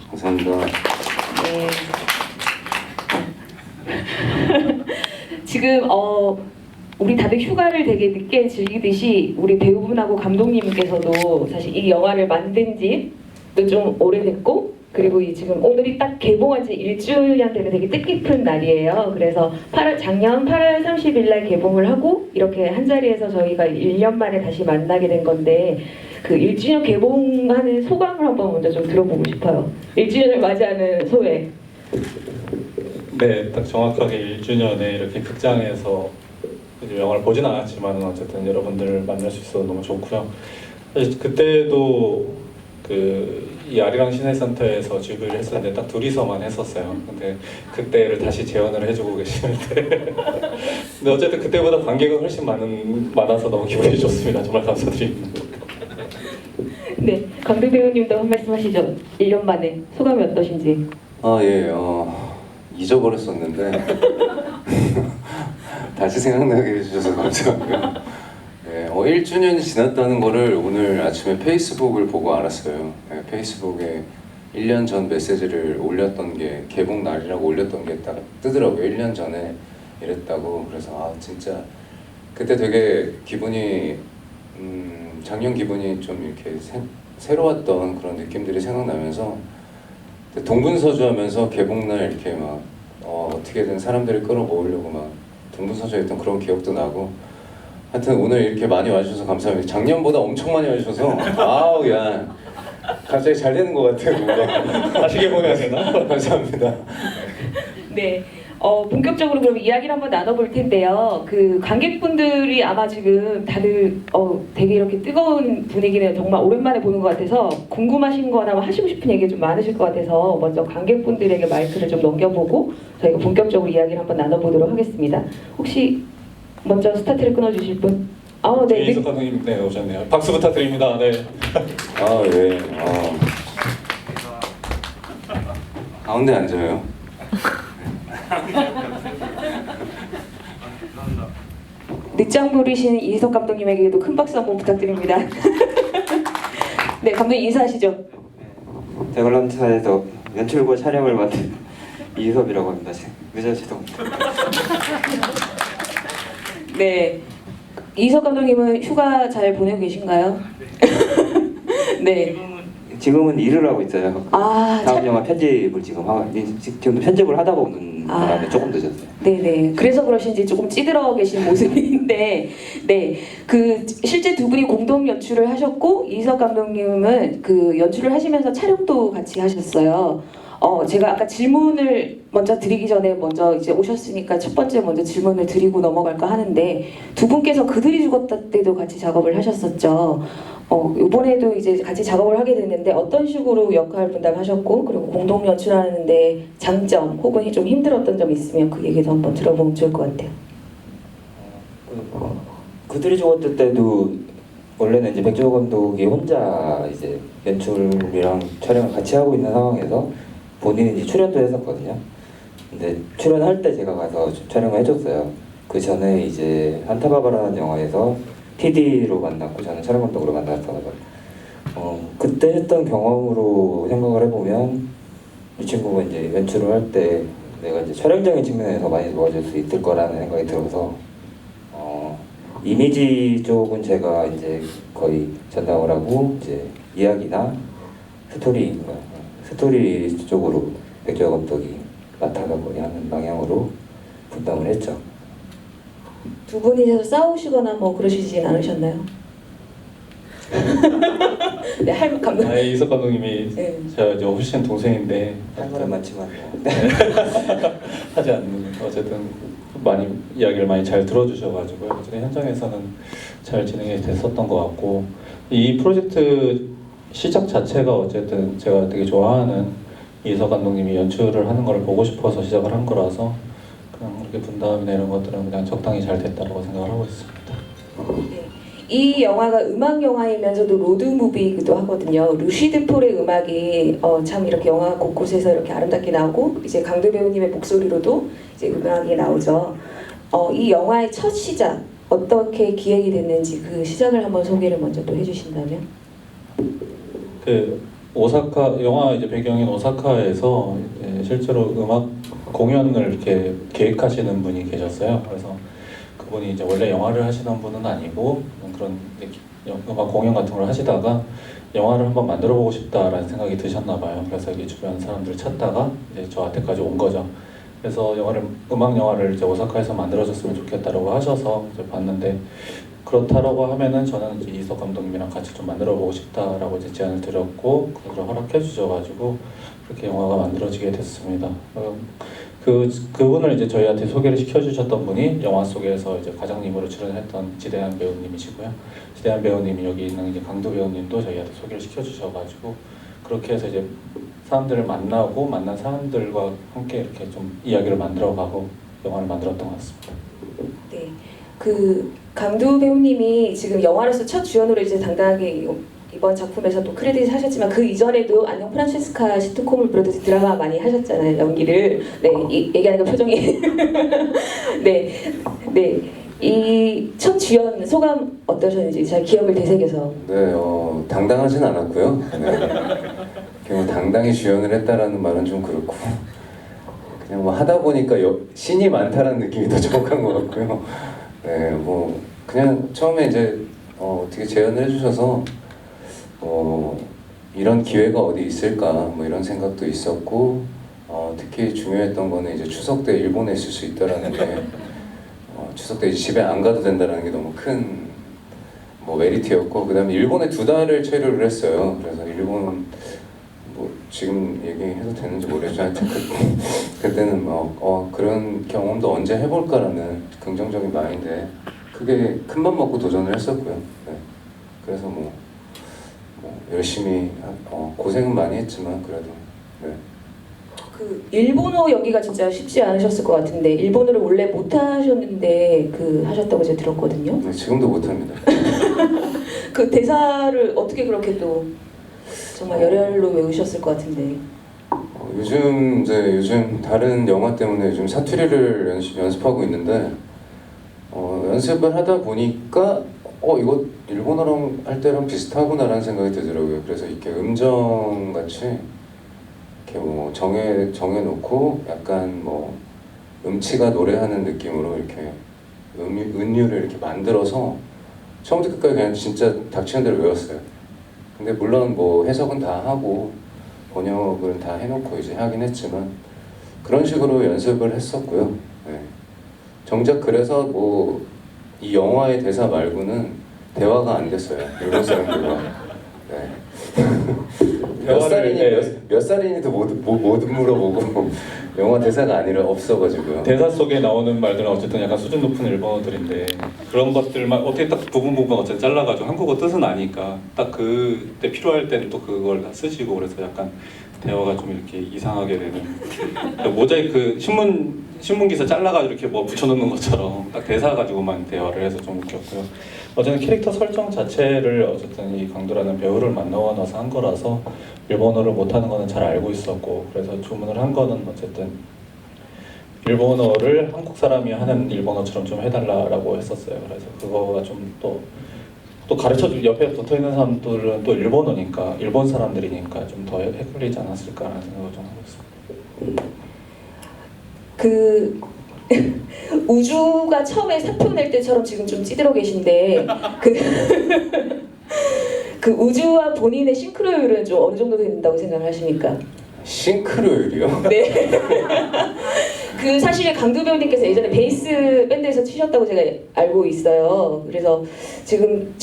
감사합니다. 네. 지금 우리 다들 휴가를 되게 늦게 즐기듯이 우리 배우분하고 감독님께서도 사실 이 영화를 만든 지도 좀 오래됐고, 그리고 지금 오늘이 딱 개봉한 지 1주년 되는 되게 뜻깊은 날이에요. 그래서 작년 8월 30일 날 개봉을 하고 이렇게 한자리에서 저희가 1년 만에 다시 만나게 된 건데, 그 1주년 개봉하는 소감을 한번 먼저 좀 들어보고 싶어요. 1주년을 맞이하는 소회. 네, 딱 정확하게 1주년에 이렇게 극장에서 영화를 보진 않았지만 어쨌든 여러분들을 만날 수 있어서 너무 좋고요. 사실 그때도 이 아리랑 시내센터에서 집을 했었는데 딱 둘이서만 했었어요. 근데 그때를 다시 재현을 해주고 계시는데 근데 어쨌든 그때보다 관객은 훨씬 많아서 너무 기분이 좋습니다. 정말 감사드립니다. 네, 강대 배우님도 한 말씀 하시죠. 1년 만에 소감이 어떠신지. 예, 잊어버렸었는데 다시 생각나게 해주셔서 감사하고요. 네, 1주년이 지났다는 거를 오늘 아침에 페이스북을 보고 알았어요. 네, 페이스북에 1년 전 메시지를 올렸던 게 개봉 날이라고 올렸던 게 딱 뜨더라고요. 1년 전에 이랬다고. 그래서 진짜 그때 되게 기분이 작년 기분이 좀 이렇게 새로웠던 그런 느낌들이 생각나면서 동분서주하면서 개봉날 이렇게 막 어떻게든 사람들을 끌어모으려고 막 동분서주했던 그런 기억도 나고, 하여튼 오늘 이렇게 많이 와주셔서 감사합니다. 작년보다 엄청 많이 와주셔서 아우 야 갑자기 잘 되는 것 같아요. 뭔가 다시 개봉해야 되나? 감사합니다. 네. 본격적으로 그럼 이야기를 한번 나눠볼 텐데요. 그 관객분들이 아마 지금 다들 되게 이렇게 뜨거운 분위기는 정말 오랜만에 보는 것 같아서 궁금하신 거나 뭐 하시고 싶은 얘기 좀 많으실 것 같아서 먼저 관객분들에게 마이크를 좀 넘겨보고 저희가 본격적으로 이야기를 한번 나눠보도록 하겠습니다. 혹시 먼저 스타트를 끊어주실 분? 네. 이석 감독님 네 오셨네요. 박수 부탁드립니다. 네. 네. 가운데 앉아요. 늦장 부리신 이희석 감독님에게도 큰 박수 한번 부탁드립니다. 네, 감독님 인사하시죠. 대관람차에서 연출과 촬영을 맡은 이희섭이라고 합니다. 늦어지도 네, 이희석 감독님은 휴가 잘 보내고 계신가요? 네. 지금은 일을 하고 있어요. 다음 참. 영화 편집을 지금 편집을 하다 보는 바람에 조금 늦었어요. 네네. 그래서 그러신지 조금 찌들어 계신 모습인데, 네. 그 실제 두 분이 공동 연출을 하셨고 이희석 감독님은 그 연출을 하시면서 촬영도 같이 하셨어요. 제가 아까 질문을 먼저 드리기 전에 먼저 이제 오셨으니까 첫 번째 먼저 질문을 드리고 넘어갈까 하는데, 두 분께서 그들이 죽었다 때도 같이 작업을 하셨었죠. 이번에도 이제 같이 작업을 하게 됐는데 어떤 식으로 역할 분담하셨고, 그리고 공동 연출하는데 장점 혹은 좀 힘들었던 점 있으면 그 얘기도 한번 들어보면 좋을 것 같아요. 그들이 죽었을 때도 원래는 이제 백종원 감독이 혼자 이제 연출이랑 촬영을 같이 하고 있는 상황에서 본인이 이제 출연도 했었거든요. 근데 출연할 때 제가 가서 촬영을 해줬어요. 그 전에 이제 한타바바라는 영화에서 PD로 만났고 저는 촬영 감독으로 만났어서 그때 했던 경험으로 생각을 해보면 이 친구가 이제 연출을 할 때 내가 이제 촬영적인 측면에서 많이 도와줄 수 있을 거라는 생각이 들어서 이미지 쪽은 제가 이제 거의 전담을 하고 이제 이야기나 스토리 쪽으로 백조영 감독이 맡아가고 하는 방향으로 분담을 했죠. 두 분이서 싸우시거나 뭐 그러시진 않으셨나요? 네, 할 감독. 이석 감독님이 네. 제가 이제 훨씬 동생인데 할 말은 많지만 하지 않는, 어쨌든 이야기를 많이 잘 들어주셔가지고요. 어쨌든 현장에서는 잘 진행이 됐었던 것 같고, 이 프로젝트 시작 자체가 어쨌든 제가 되게 좋아하는 이석 감독님이 연출을 하는 걸 보고 싶어서 시작을 한 거라서 그냥 이렇게 분담이나 이런 것들은 그냥 적당히 잘 됐다고 생각을 하고 있습니다. 네. 이 영화가 음악 영화이면서도 로드 무비이기도 하거든요. 루시드 폴의 음악이 참 이렇게 영화 곳곳에서 이렇게 아름답게 나오고, 이제 강도 배우님의 목소리로도 이제 음악이 나오죠. 이 영화의 첫 시작 어떻게 기획이 됐는지 그 시작을 한번 소개를 먼저 또 해주신다면. 오사카 영화 이제 배경인 오사카에서 이제 실제로 음악 공연을 이렇게 계획하시는 분이 계셨어요. 그래서 그분이 이제 원래 영화를 하시던 분은 아니고 그런 이제 음악 공연 같은 걸 하시다가 영화를 한번 만들어 보고 싶다라는 생각이 드셨나 봐요. 그래서 이 주변 사람들 찾다가 이제 저한테까지 온 거죠. 그래서 음악 영화를 이제 오사카에서 만들어줬으면 좋겠다라고 하셔서 이제 봤는데, 그렇다라고 하면은 저는 이제 이석 감독님이랑 같이 좀 만들어 보고 싶다라고 이제 제안을 드렸고, 그걸 허락해 주셔가지고 그렇게 영화가 만들어지게 됐습니다. 그분을 이제 저희한테 소개를 시켜주셨던 분이 영화 속에서 이제 과장님으로 출연했던 지대한 배우님이시고요. 지대한 배우님이 여기 있는 이제 강도 배우님도 저희한테 소개를 시켜주셔가지고, 그렇게 해서 이제 사람들을 만나고 만난 사람들과 함께 이렇게 좀 이야기를 만들어가고 영화를 만들었던 것 같습니다. 네, 그 강두 배우님이 지금 영화로서 첫 주연으로 이제 당당하게 이번 작품에서 또 크레딧을 하셨지만, 그 이전에도 안녕 프란체스카 시트콤을 비롯해서 드라마 많이 하셨잖아요, 연기를. 네, 얘기하니까 표정이. 네, 네. 이 첫 주연 소감 어떠셨는지 잘 기억을 되새겨서. 네, 당당하진 않았고요. 네. 그냥 당당히 주연을 했다라는 말은 좀 그렇고, 그냥 뭐 하다 보니까 신이 많다라는 느낌이 더 정확한 것 같고요. 네, 뭐 그냥 처음에 이제 어떻게 제안을 해주셔서 이런 기회가 어디 있을까 뭐 이런 생각도 있었고, 특히 중요했던 거는 이제 추석 때 일본에 있을 수 있다라는 게, 추석 때 이제 집에 안 가도 된다라는 게 너무 큰 뭐 메리트였고, 그다음에 일본에 2달을 체류를 했어요. 그래서 일본 뭐 지금 얘기해도 되는지 모르겠지만 그때는 그런 경험도 언제 해볼까라는 긍정적인 마인드에 크게 큰맘 먹고 도전을 했었고요. 네. 그래서 뭐 열심히 고생은 많이 했지만 그래도 네. 그 일본어 연기가 진짜 쉽지 않으셨을 것 같은데, 일본어를 원래 못 하셨는데 하셨다고 제가 들었거든요. 네, 지금도 못합니다. 그 대사를 어떻게 그렇게 또 정말 열혈로 외우셨을 것 같은데. 요즘 다른 영화 때문에 요즘 사투리를 연습하고 있는데, 연습을 하다 보니까 이거 일본어랑 할 때랑 비슷하구나라는 생각이 들더라고요. 그래서 이렇게 음정 같이 이렇게 뭐 정해놓고 약간 뭐 음치가 노래하는 느낌으로 이렇게 은유를 이렇게 만들어서 처음부터 끝까지 그냥 진짜 닥치는 대로 외웠어요. 근데 물론 뭐 해석은 다 하고 번역을 다 해놓고 이제 하긴 했지만, 그런 식으로 연습을 했었고요. 네. 정작 그래서 뭐 이 영화의 대사 말고는 대화가 안 됐어요, 일본 사람들과. 네. 몇 살이니도 못 물어보고 영화 대사가 아니라 없어가지고요. 대사 속에 나오는 말들은 어쨌든 약간 수준 높은 일본어들인데, 그런 것들만 어떻게 딱 부분 어쨌든 잘라가지고 한국어 뜻은 아니까 딱 그때 필요할 때는 또 그걸 다 쓰시고, 그래서 약간 대화가 좀 이렇게 이상하게 되는, 모자이크 신문 기사 잘라가지고 이렇게 뭐 붙여놓는 것처럼 딱 대사 가지고만 대화를 해서 좀 웃겼고요. 어쨌든 캐릭터 설정 자체를 어쨌든 이 강도라는 배우를 만나고 나서 한 거라서 일본어를 못하는 거는 잘 알고 있었고, 그래서 주문을 한 거는 어쨌든 일본어를 한국 사람이 하는 일본어처럼 좀 해달라고 했었어요. 그래서 그거가 좀 또 가르쳐줄, 옆에 붙어있는 사람들은 또 일본어니까, 일본 사람들이니까 좀 더 헷갈리지 않았을까라는 생각을 좀 하고 있습니다. 우주가 처음에 사표 낼 때처럼 지금 좀 찌들어 계신데, 그 우주와 본인의 싱크로율은 좀 어느 정도 된다고 생각을 하십니까? 싱크로율이요? 네. 사실 강두 배우님께서 예전에 베이스 밴드에서 치셨다고 제가 알고 있어요. 그래서 지금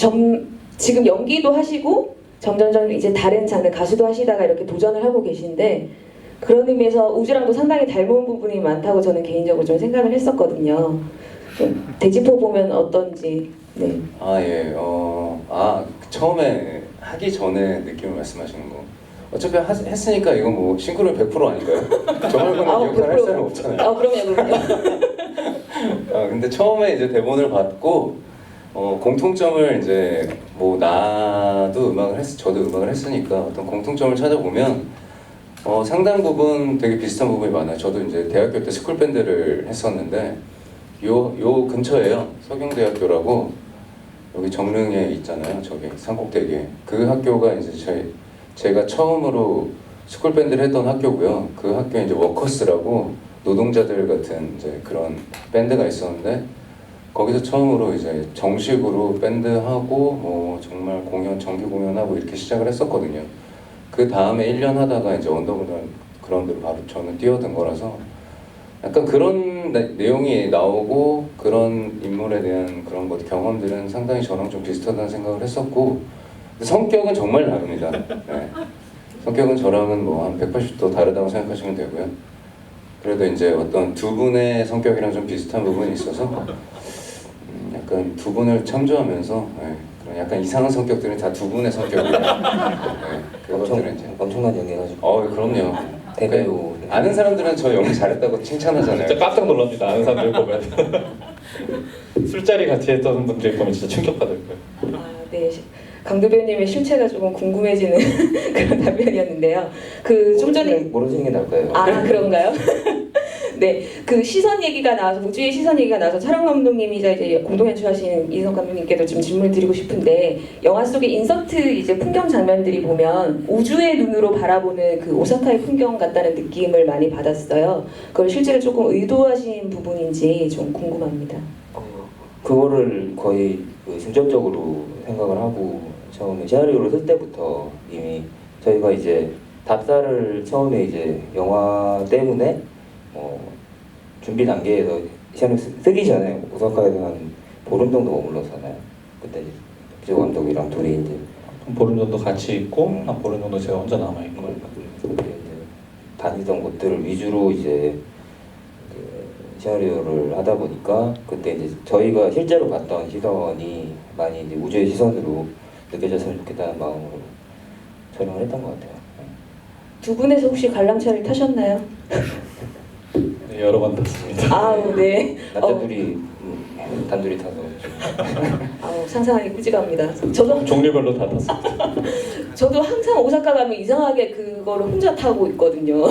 연기도 하시고 점점점 이제 다른 장르 가수도 하시다가 이렇게 도전을 하고 계신데, 그런 의미에서 우주랑도 상당히 닮은 부분이 많다고 저는 개인적으로 좀 생각을 했었거든요. 좀 대지포 보면 어떤지. 네. 예. 처음에 하기 전에 느낌을 말씀하시는 거. 어차피 했으니까 이거 뭐 싱크로 100% 아닐까요? 저 말고는 기억할 할 사람 없잖아요. 그럼요. 근데 처음에 이제 대본을 받고 공통점을 이제 뭐 저도 음악을 했으니까 어떤 공통점을 찾아보면 상당 부분 되게 비슷한 부분이 많아요. 저도 이제 대학교 때 스쿨 밴드를 했었는데 요 근처에요. 서경대학교라고 여기 정릉에 있잖아요. 저기 산꼭대기에. 그 학교가 이제 제가 처음으로 스쿨 밴드를 했던 학교고요. 그 학교에 이제 워커스라고 노동자들 같은 이제 그런 밴드가 있었는데 거기서 처음으로 이제 정식으로 밴드 하고 뭐 정말 공연 정규 공연하고 이렇게 시작을 했었거든요. 그 다음에 1년 하다가 이제 언더그라운드로 바로 저는 뛰어든 거라서 약간 그런 내용이 나오고 그런 인물에 대한 그런 것 경험들은 상당히 저랑 좀 비슷하다는 생각을 했었고 성격은 정말 다릅니다. 네. 성격은 저랑은 뭐 한 180도 다르다고 생각하시면 되고요. 그래도 이제 어떤 두 분의 성격이랑 좀 비슷한 부분이 있어서 약간 두 분을 참조하면서 그런 약간 이상한 성격들은 다 두 분의 성격이에요. 그것들은 이제 엄청난 연기가지고. 그럼요. 대배우. 아는 사람들은 저 연기 잘했다고 칭찬하잖아요. 진짜 깜짝 놀랍니다. 아는 사람들 보면 술자리 같이 했던 분들 보면 진짜 충격받을 거예요. 네. 강도 배우님의 실체가 조금 궁금해지는 그런 답변이었는데요. 그 좀 전에 모르시는 게 나을 거예요. 그런가요? 네, 그 시선 얘기가 나와서 우주의 시선 얘기가 나와서 촬영 감독님이자 이제 공동 연출하신 이성 감독님께도 좀 질문을 드리고 싶은데 영화 속의 인서트 이제 풍경 장면들이 보면 우주의 눈으로 바라보는 그 오사카의 풍경 같다는 느낌을 많이 받았어요. 그걸 실제로 조금 의도하신 부분인지 좀 궁금합니다. 그거를 거의 중점적으로 생각을 하고 처음에 시나리오를 쓸 때부터 이미 저희가 이제 답사를 처음에 이제 영화 때문에 준비 단계에서 시나리오 쓰기 전에 오사카에서 한 보름 정도 머물렀잖아요. 그때 이제 박지호 감독이랑 둘이 이제 보름 정도 같이 있고 한 보름 정도 제가 혼자 남아 있고 그때 이제 다니던 곳들을 위주로 이제 그 시나리오를 하다 보니까 그때 이제 저희가 실제로 봤던 시선이 많이 이제 우주의 시선으로 느껴졌으면 좋겠다는 마음으로 촬영을 했던 것 같아요. 두 분에서 혹시 관람차를 타셨나요? 네, 여러 번 탔습니다. 네. 남자 둘이 단둘이 타서 상상하기 꾸지갑니다. 저도 종류별로 다 탔습니다. 저도 항상 오사카 가면 이상하게 그거를 혼자 타고 있거든요.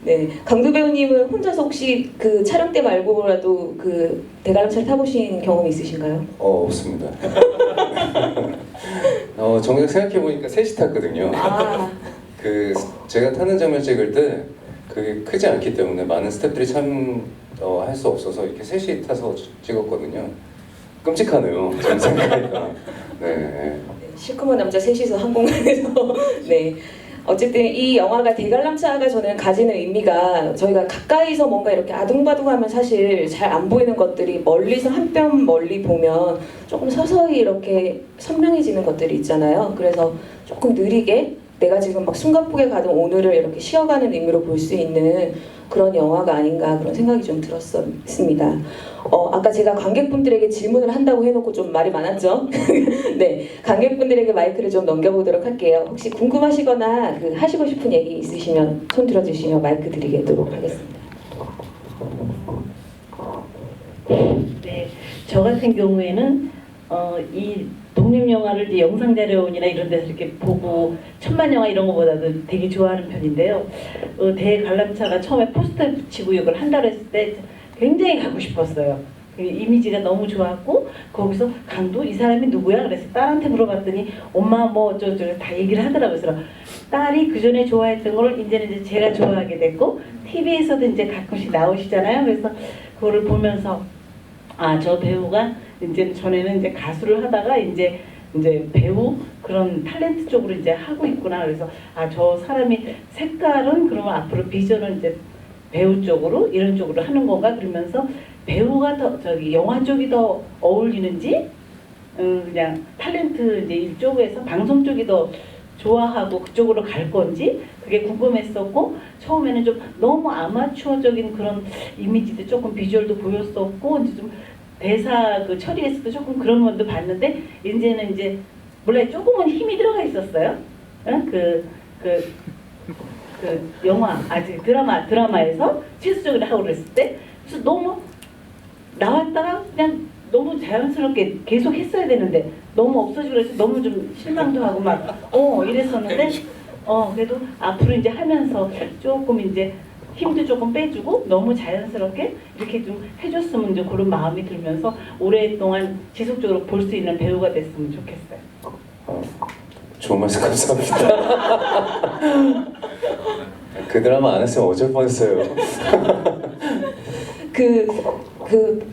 네, 강도 배우님은 혼자서 혹시 그 촬영 때 말고라도 그 대관람차를 타보신 경험이 있으신가요? 없습니다. 정작 생각해 보니까 셋이 탔거든요. 그 제가 타는 장면 찍을 때 그게 크지 않기 때문에 많은 스태프들이 할 수 없어서 이렇게 셋이 타서 찍었거든요. 끔찍하네요. 지금 생각하니까. 네. 시커먼 남자 셋이서 한 공간에서 네. 어쨌든 이 영화가 대관람차가 저는 가지는 의미가 저희가 가까이서 뭔가 이렇게 아둥바둥하면 사실 잘 안 보이는 것들이 멀리서 한 뼘 멀리 보면 조금 서서히 이렇게 선명해지는 것들이 있잖아요. 그래서 조금 느리게 내가 지금 막 숨가쁘게 가던 오늘을 이렇게 쉬어가는 의미로 볼 수 있는 그런 영화가 아닌가 그런 생각이 좀 들었습니다. 아까 제가 관객분들에게 질문을 한다고 해놓고 좀 말이 많았죠? 네, 관객분들에게 마이크를 좀 넘겨보도록 할게요. 혹시 궁금하시거나 하시고 싶은 얘기 있으시면 손 들어주시면 마이크 드리도록 하겠습니다. 네, 저 같은 경우에는 이 독립영화를 이제 영상자료원이나 이런 데서 이렇게 보고 천만영화 이런 거보다도 되게 좋아하는 편인데요. 대관람차가 처음에 포스터에 붙이고 이걸 한다고 했을 때 굉장히 가고 싶었어요. 그 이미지가 너무 좋았고 거기서 강도 이 사람이 누구야? 그래서 딸한테 물어봤더니 엄마 뭐 저 다 얘기를 하더라고요. 그래서 딸이 그 전에 좋아했던 걸 이제는 이제 제가 좋아하게 됐고 TV에서도 이제 가끔씩 나오시잖아요. 그래서 그거를 보면서 저 배우가 이제 전에는 이제 가수를 하다가 이제 배우 그런 탤런트 쪽으로 이제 하고 있구나. 그래서 저 사람이 색깔은 그러면 앞으로 비전은 이제 배우 쪽으로 이런 쪽으로 하는 건가 그러면서 배우가 더 영화 쪽이 더 어울리는지 그냥 탤런트 이제 이쪽에서 방송 쪽이 더 좋아하고 그쪽으로 갈 건지 그게 궁금했었고 처음에는 좀 너무 아마추어적인 그런 이미지도 조금 비주얼도 보였었고 이제 좀 대사 그 처리에서도 조금 그런 면도 봤는데 이제는 이제 몰라요 조금은 힘이 들어가 있었어요. 그 영화 아직 드라마에서 실수적으로 하고 그랬을 때 그래서 너무 나왔다가 그냥 너무 자연스럽게 계속 했어야 되는데 너무 없어지고 그래서 너무 좀 실망도 하고 막 이랬었는데 그래도 앞으로 이제 하면서 조금 이제 힘도 조금 빼주고 너무 자연스럽게 이렇게 좀 해줬으면 이제 그런 마음이 들면서 오랫동안 지속적으로 볼 수 있는 배우가 됐으면 좋겠어요. 좋은 말씀 감사합니다. 그 드라마 안 했으면 어쩔 뻔했어요. 그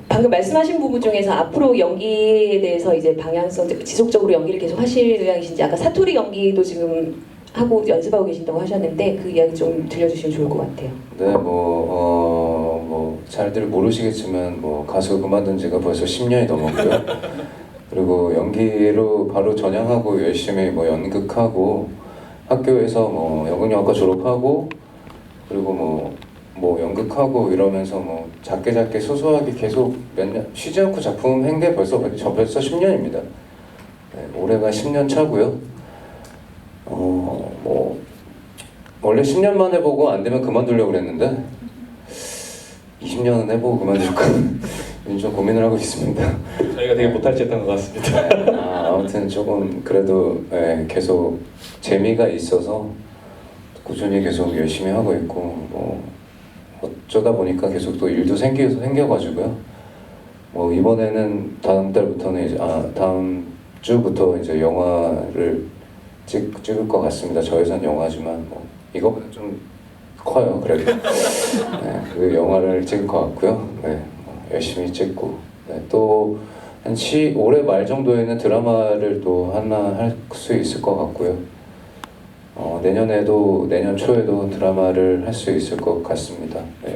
방금 말씀하신 부분 중에서 앞으로 연기에 대해서 이제 방향성 지속적으로 연기를 계속 하실 의향이신지, 아까 사투리 연기도 지금 하고 연습하고 계신다고 하셨는데 그 이야기 좀 들려주시면 좋을 것 같아요. 네, 뭐 잘들 모르시겠지만 뭐 가수 그만둔 지가 벌써 10년이 넘었고요. 그리고 연기로 바로 전향하고 열심히 뭐 연극하고 학교에서 뭐 연극영화과 졸업하고 그리고 뭐 연극하고 이러면서 뭐 작게 소소하게 계속 몇 년 쉬지 않고 작품 한 게 벌써 10년입니다. 네, 올해가 10년 차고요. 뭐 원래 10년만 해보고 안 되면 그만두려고 그랬는데 20년은 해보고 그만둘까 요즘 좀 고민을 하고 있습니다. 저희가 되게 못할 짓 했던 것 같습니다. 아무튼 조금 그래도 계속 재미가 있어서 꾸준히 계속 열심히 하고 있고 뭐 어쩌다 보니까 계속 또 일도 생겨가지고요. 뭐 이번에는 다음 달부터는 이제 다음 주부터 이제 영화를 찍을 것 같습니다. 저예산 영화지만 뭐 이거보다 좀 커요. 그래도 네, 그 영화를 찍을 것 같고요. 네, 열심히 찍고 네, 또 한 올해 말 정도에는 드라마를 또 하나 할 수 있을 것 같고요. 내년 초에도 드라마를 할 수 있을 것 같습니다. 네.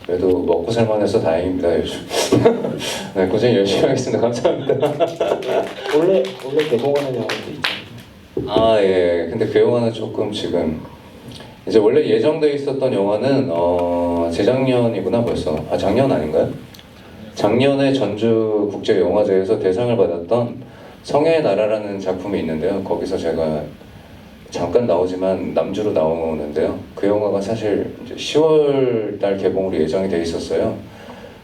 그래도 먹고 살만해서 다행입니다. 요즘. 네, 꾸준히 열심히 하겠습니다. 감사합니다. 원래 개봉하는 영화도 있죠. 예. 근데 그 영화는 조금 지금 이제 원래 예정돼 있었던 영화는 재작년이구나 벌써. 작년 아닌가요? 작년에 전주 국제영화제에서 대상을 받았던 성의 나라라는 작품이 있는데요. 거기서 제가 잠깐 나오지만 남주로 나오는데요. 그 영화가 사실 이제 10월 달 개봉으로 예정이 돼 있었어요.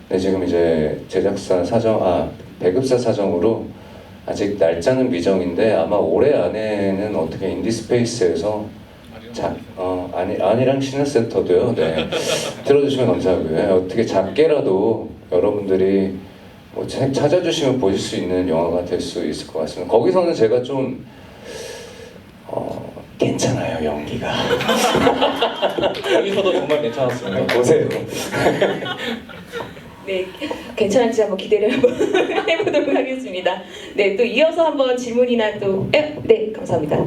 근데 지금 이제 제작사 배급사 사정으로 아직 날짜는 미정인데 아마 올해 안에는 어떻게 인디스페이스에서 아니랑 시네센터도요. 네. 들어주시면 감사하고요. 어떻게 작게라도 여러분들이 뭐 찾아주시면 보실 수 있는 영화가 될 수 있을 것 같습니다. 거기서는 제가 좀 괜찮아요, 연기가. 여기서도 정말 괜찮았습니다. 보세요. 네, 괜찮은지 한번 기대를 한번 해보도록 하겠습니다. 네, 또 이어서 한번 질문이나 또 네, 감사합니다.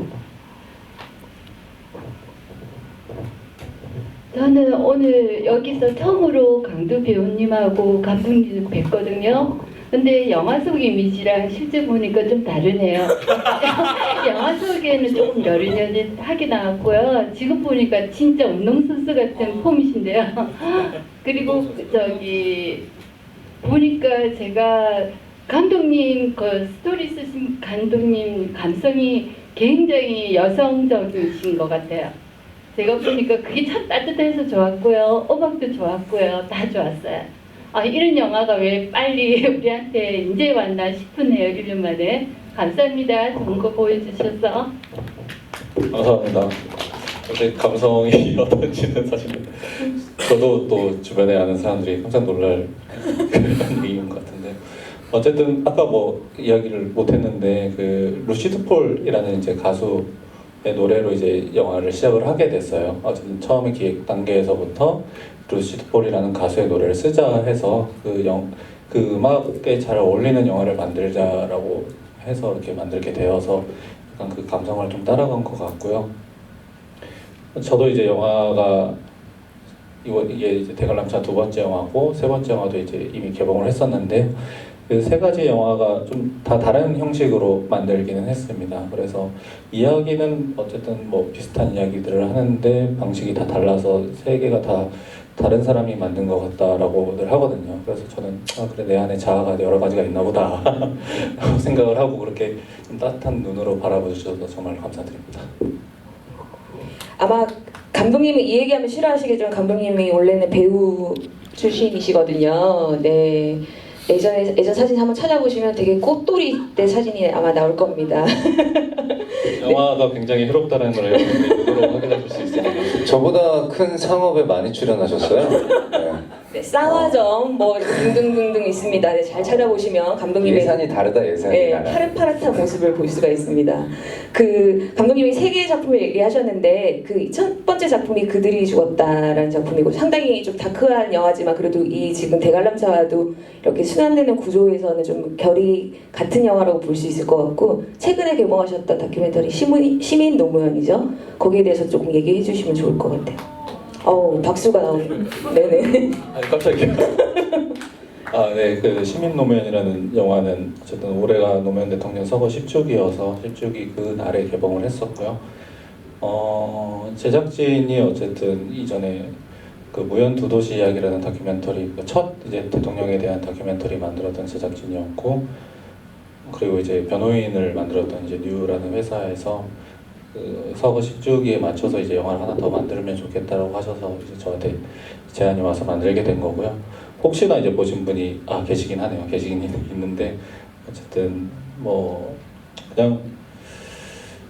저는 오늘 여기서 처음으로 강두 배우님하고 감독님 뵀거든요. 근데 영화 속 이미지랑 실제 보니까 좀 다르네요. 영화 속에는 조금 여리여리하게 나왔고요. 지금 보니까 진짜 운동선수 같은 폼이신데요. 그리고 보니까 제가 감독님 스토리 쓰신 감독님 감성이 굉장히 여성적이신 것 같아요. 제가 보니까 그게 참 따뜻해서 좋았고요. 음악도 좋았고요. 다 좋았어요. 이런 영화가 왜 빨리 우리한테 이제 왔나 싶으네요. 1년 만에. 감사합니다. 좋은 거 보여주셔서. 감사합니다. 근데 감성이 어떤지는 사실 저도 또 주변에 아는 사람들이 깜짝 놀랄 그런 얘기인 것 같은데, 어쨌든 아까 뭐 이야기를 못했는데 그 루시드 폴이라는 이제 가수의 노래로 이제 영화를 시작을 하게 됐어요. 어쨌든 처음에 기획 단계에서부터 루시드 폴이라는 가수의 노래를 쓰자 해서 그 음악에 잘 어울리는 영화를 만들자라고 해서 이렇게 만들게 되어서 약간 그 감성을 좀 따라간 것 같고요. 저도 이제 영화가 이게 이제 대관람차 2번째 영화고 3번째 영화도 이제 이미 개봉을 했었는데 그 3가지 영화가 좀 다 다른 형식으로 만들기는 했습니다. 그래서 이야기는 어쨌든 뭐 비슷한 이야기들을 하는데 방식이 다 달라서 3개가 다 다른 사람이 만든 것 같다라고들 하거든요. 그래서 저는 그래 내 안에 자아가 여러 가지가 있나 보다 생각을 하고 그렇게 좀 따뜻한 눈으로 바라봐 주셔서 정말 감사드립니다. 아마 감독님은 이 얘기하면 싫어하시겠지만 감독님이 원래는 배우 출신이시거든요. 네. 예전 사진 한번 찾아보시면 되게 꽃돌이 때 사진이 아마 나올 겁니다. 영화가 굉장히 해롭다는 걸 여러분들이 눈으로 확인하실 수 있으니까. 저보다 큰 상업에 많이 출연하셨어요. 네. 네, 쌍화점 뭐 등등등등 있습니다. 네, 잘 찾아보시면 감독님의 예산이 다르다 예산이 네, 달라. 파릇파릇한 모습을 볼 수가 있습니다. 그 감독님이 세 개의 작품을 얘기하셨는데 그 첫 번째 작품이 그들이 죽었다라는 작품이고 상당히 좀 다크한 영화지만 그래도 이 지금 대관람차와도 이렇게 순환되는 구조에서는 좀 결이 같은 영화라고 볼 수 있을 것 같고 최근에 개봉하셨던 다큐멘터리 시민 노무현이죠. 거기에 대해서 조금 얘기해 주시면 좋을 것 같아요. 어우 박수가 나오네요. 네네. 아니 깜짝이야. 아, 네, 그 시민 노무현이라는 영화는 어쨌든 올해가 노무현 대통령 서거 10주기여서 10주기 그 날에 개봉을 했었고요. 제작진이 어쨌든 이전에 그 무연 두 도시 이야기라는 다큐멘터리 그 첫 이제 대통령에 대한 다큐멘터리 만들었던 제작진이었고 그리고 이제 변호인을 만들었던 이제 뉴라는 회사에서 그 서거 10주기에 맞춰서 이제 영화를 하나 더 만들면 좋겠다라고 하셔서 이제 저한테 제안이 와서 만들게 된 거고요. 혹시나 이제 보신 분이 계시긴 하네요. 계시긴 있는데 어쨌든 뭐 그냥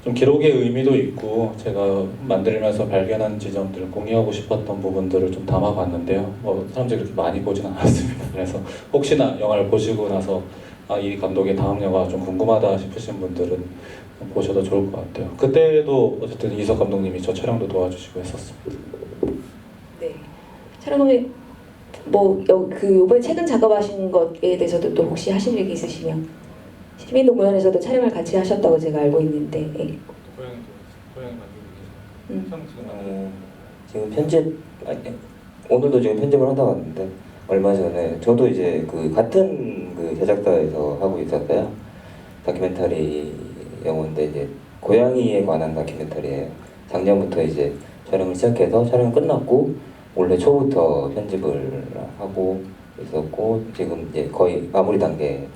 좀 기록의 의미도 있고 제가 만들면서 발견한 지점들 공유하고 싶었던 부분들을 좀 담아봤는데요. 뭐 사람들이 그렇게 많이 보진 않았습니다. 그래서 혹시나 영화를 보시고 나서 이 감독의 다음 영화 좀 궁금하다 싶으신 분들은 보셔도 좋을 것 같아요. 그때도 어쨌든 이석 감독님이 저 촬영도 도와주시고 했었습니다. 네. 촬영은 뭐그 이번에 최근 작업하신 것에 대해서도 또 혹시 하실 얘기 있으시면 시민노무현에서도 촬영을 같이 하셨다고 제가 알고 있는데. 예. 고양이 만들고 계세요. 지금 편집 오늘도 지금 편집을 하다 왔는데 얼마 전에 저도 이제 그 같은 그 제작사에서 하고 있었어요. 다큐멘터리 영화인데 이제 고양이에 관한 다큐멘터리예요. 작년부터 이제 촬영을 시작해서 촬영 끝났고 올해 초부터 편집을 하고 있었고 지금 이제 거의 마무리 단계에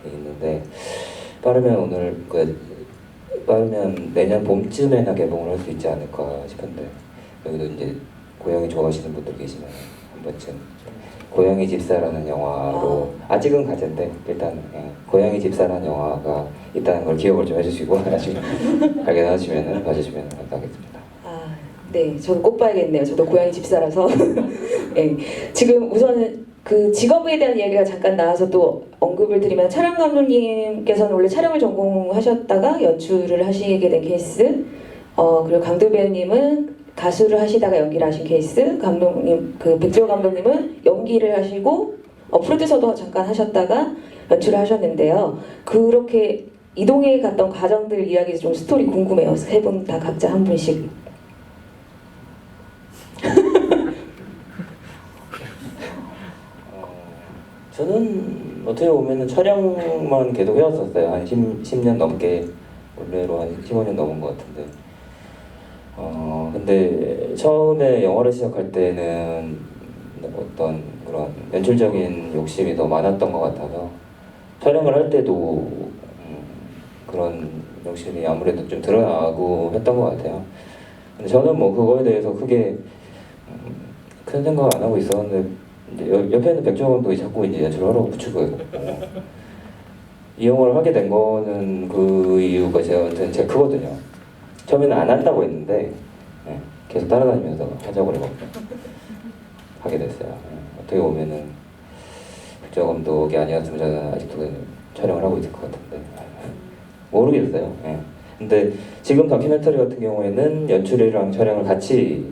있는데 빠르면 내년 봄쯤에나 개봉을 할 수 있지 않을까 싶은데 여기도 이제 고양이 좋아하시는 분들 계시면 한 번쯤 고양이 집사라는 영화로 아직은 가젠데 일단 고양이 집사라는 영화가 있다는 걸 기억을 좀 해주시고 나중에 발견하시면 봐주시면 감사하겠습니다. 네, 저도 꼭 봐야겠네요. 저도 고양이 집사라서. 네, 지금 우선 그 직업에 대한 얘기가 잠깐 나와서 또 언급을 드리면 촬영 감독님께서는 원래 촬영을 전공하셨다가 연출을 하시게 된 케이스, 그리고 강도 배우님은 가수를 하시다가 연기를 하신 케이스, 감독님 그 백지호 감독님은 연기를 하시고 프로듀서도 잠깐 하셨다가 연출을 하셨는데요. 그렇게 이동해 갔던 과정들 이야기 좀 스토리 궁금해요. 세 분 다 각자 한 분씩. 저는 어떻게 보면은 촬영만 계속 해왔었어요. 한 10년 넘게 원래로 한 15년 넘은 것 같은데. 근데 처음에 영화를 시작할 때는 어떤 그런 연출적인 욕심이 더 많았던 것 같아서 촬영을 할 때도 그런 욕심이 아무래도 좀 드러나고 했던 것 같아요. 근데 저는 뭐 그거에 대해서 크게 큰 생각 안 하고 있었는데 이제 옆에는 백종원 감독이 자꾸 이제 연출을 하라고 붙이고 이 영화를 하게 된 거는 그 이유가 제가 크거든요. 처음에는 안 한다고 했는데 계속 따라다니면서 하자고 해서 하게 됐어요. 어떻게 보면은 백종원 감독이 아니었으면 저는 아직도 촬영을 하고 있을 것 같은데 모르겠어요. 근데 지금 다큐멘터리 같은 경우에는 연출이랑 촬영을 같이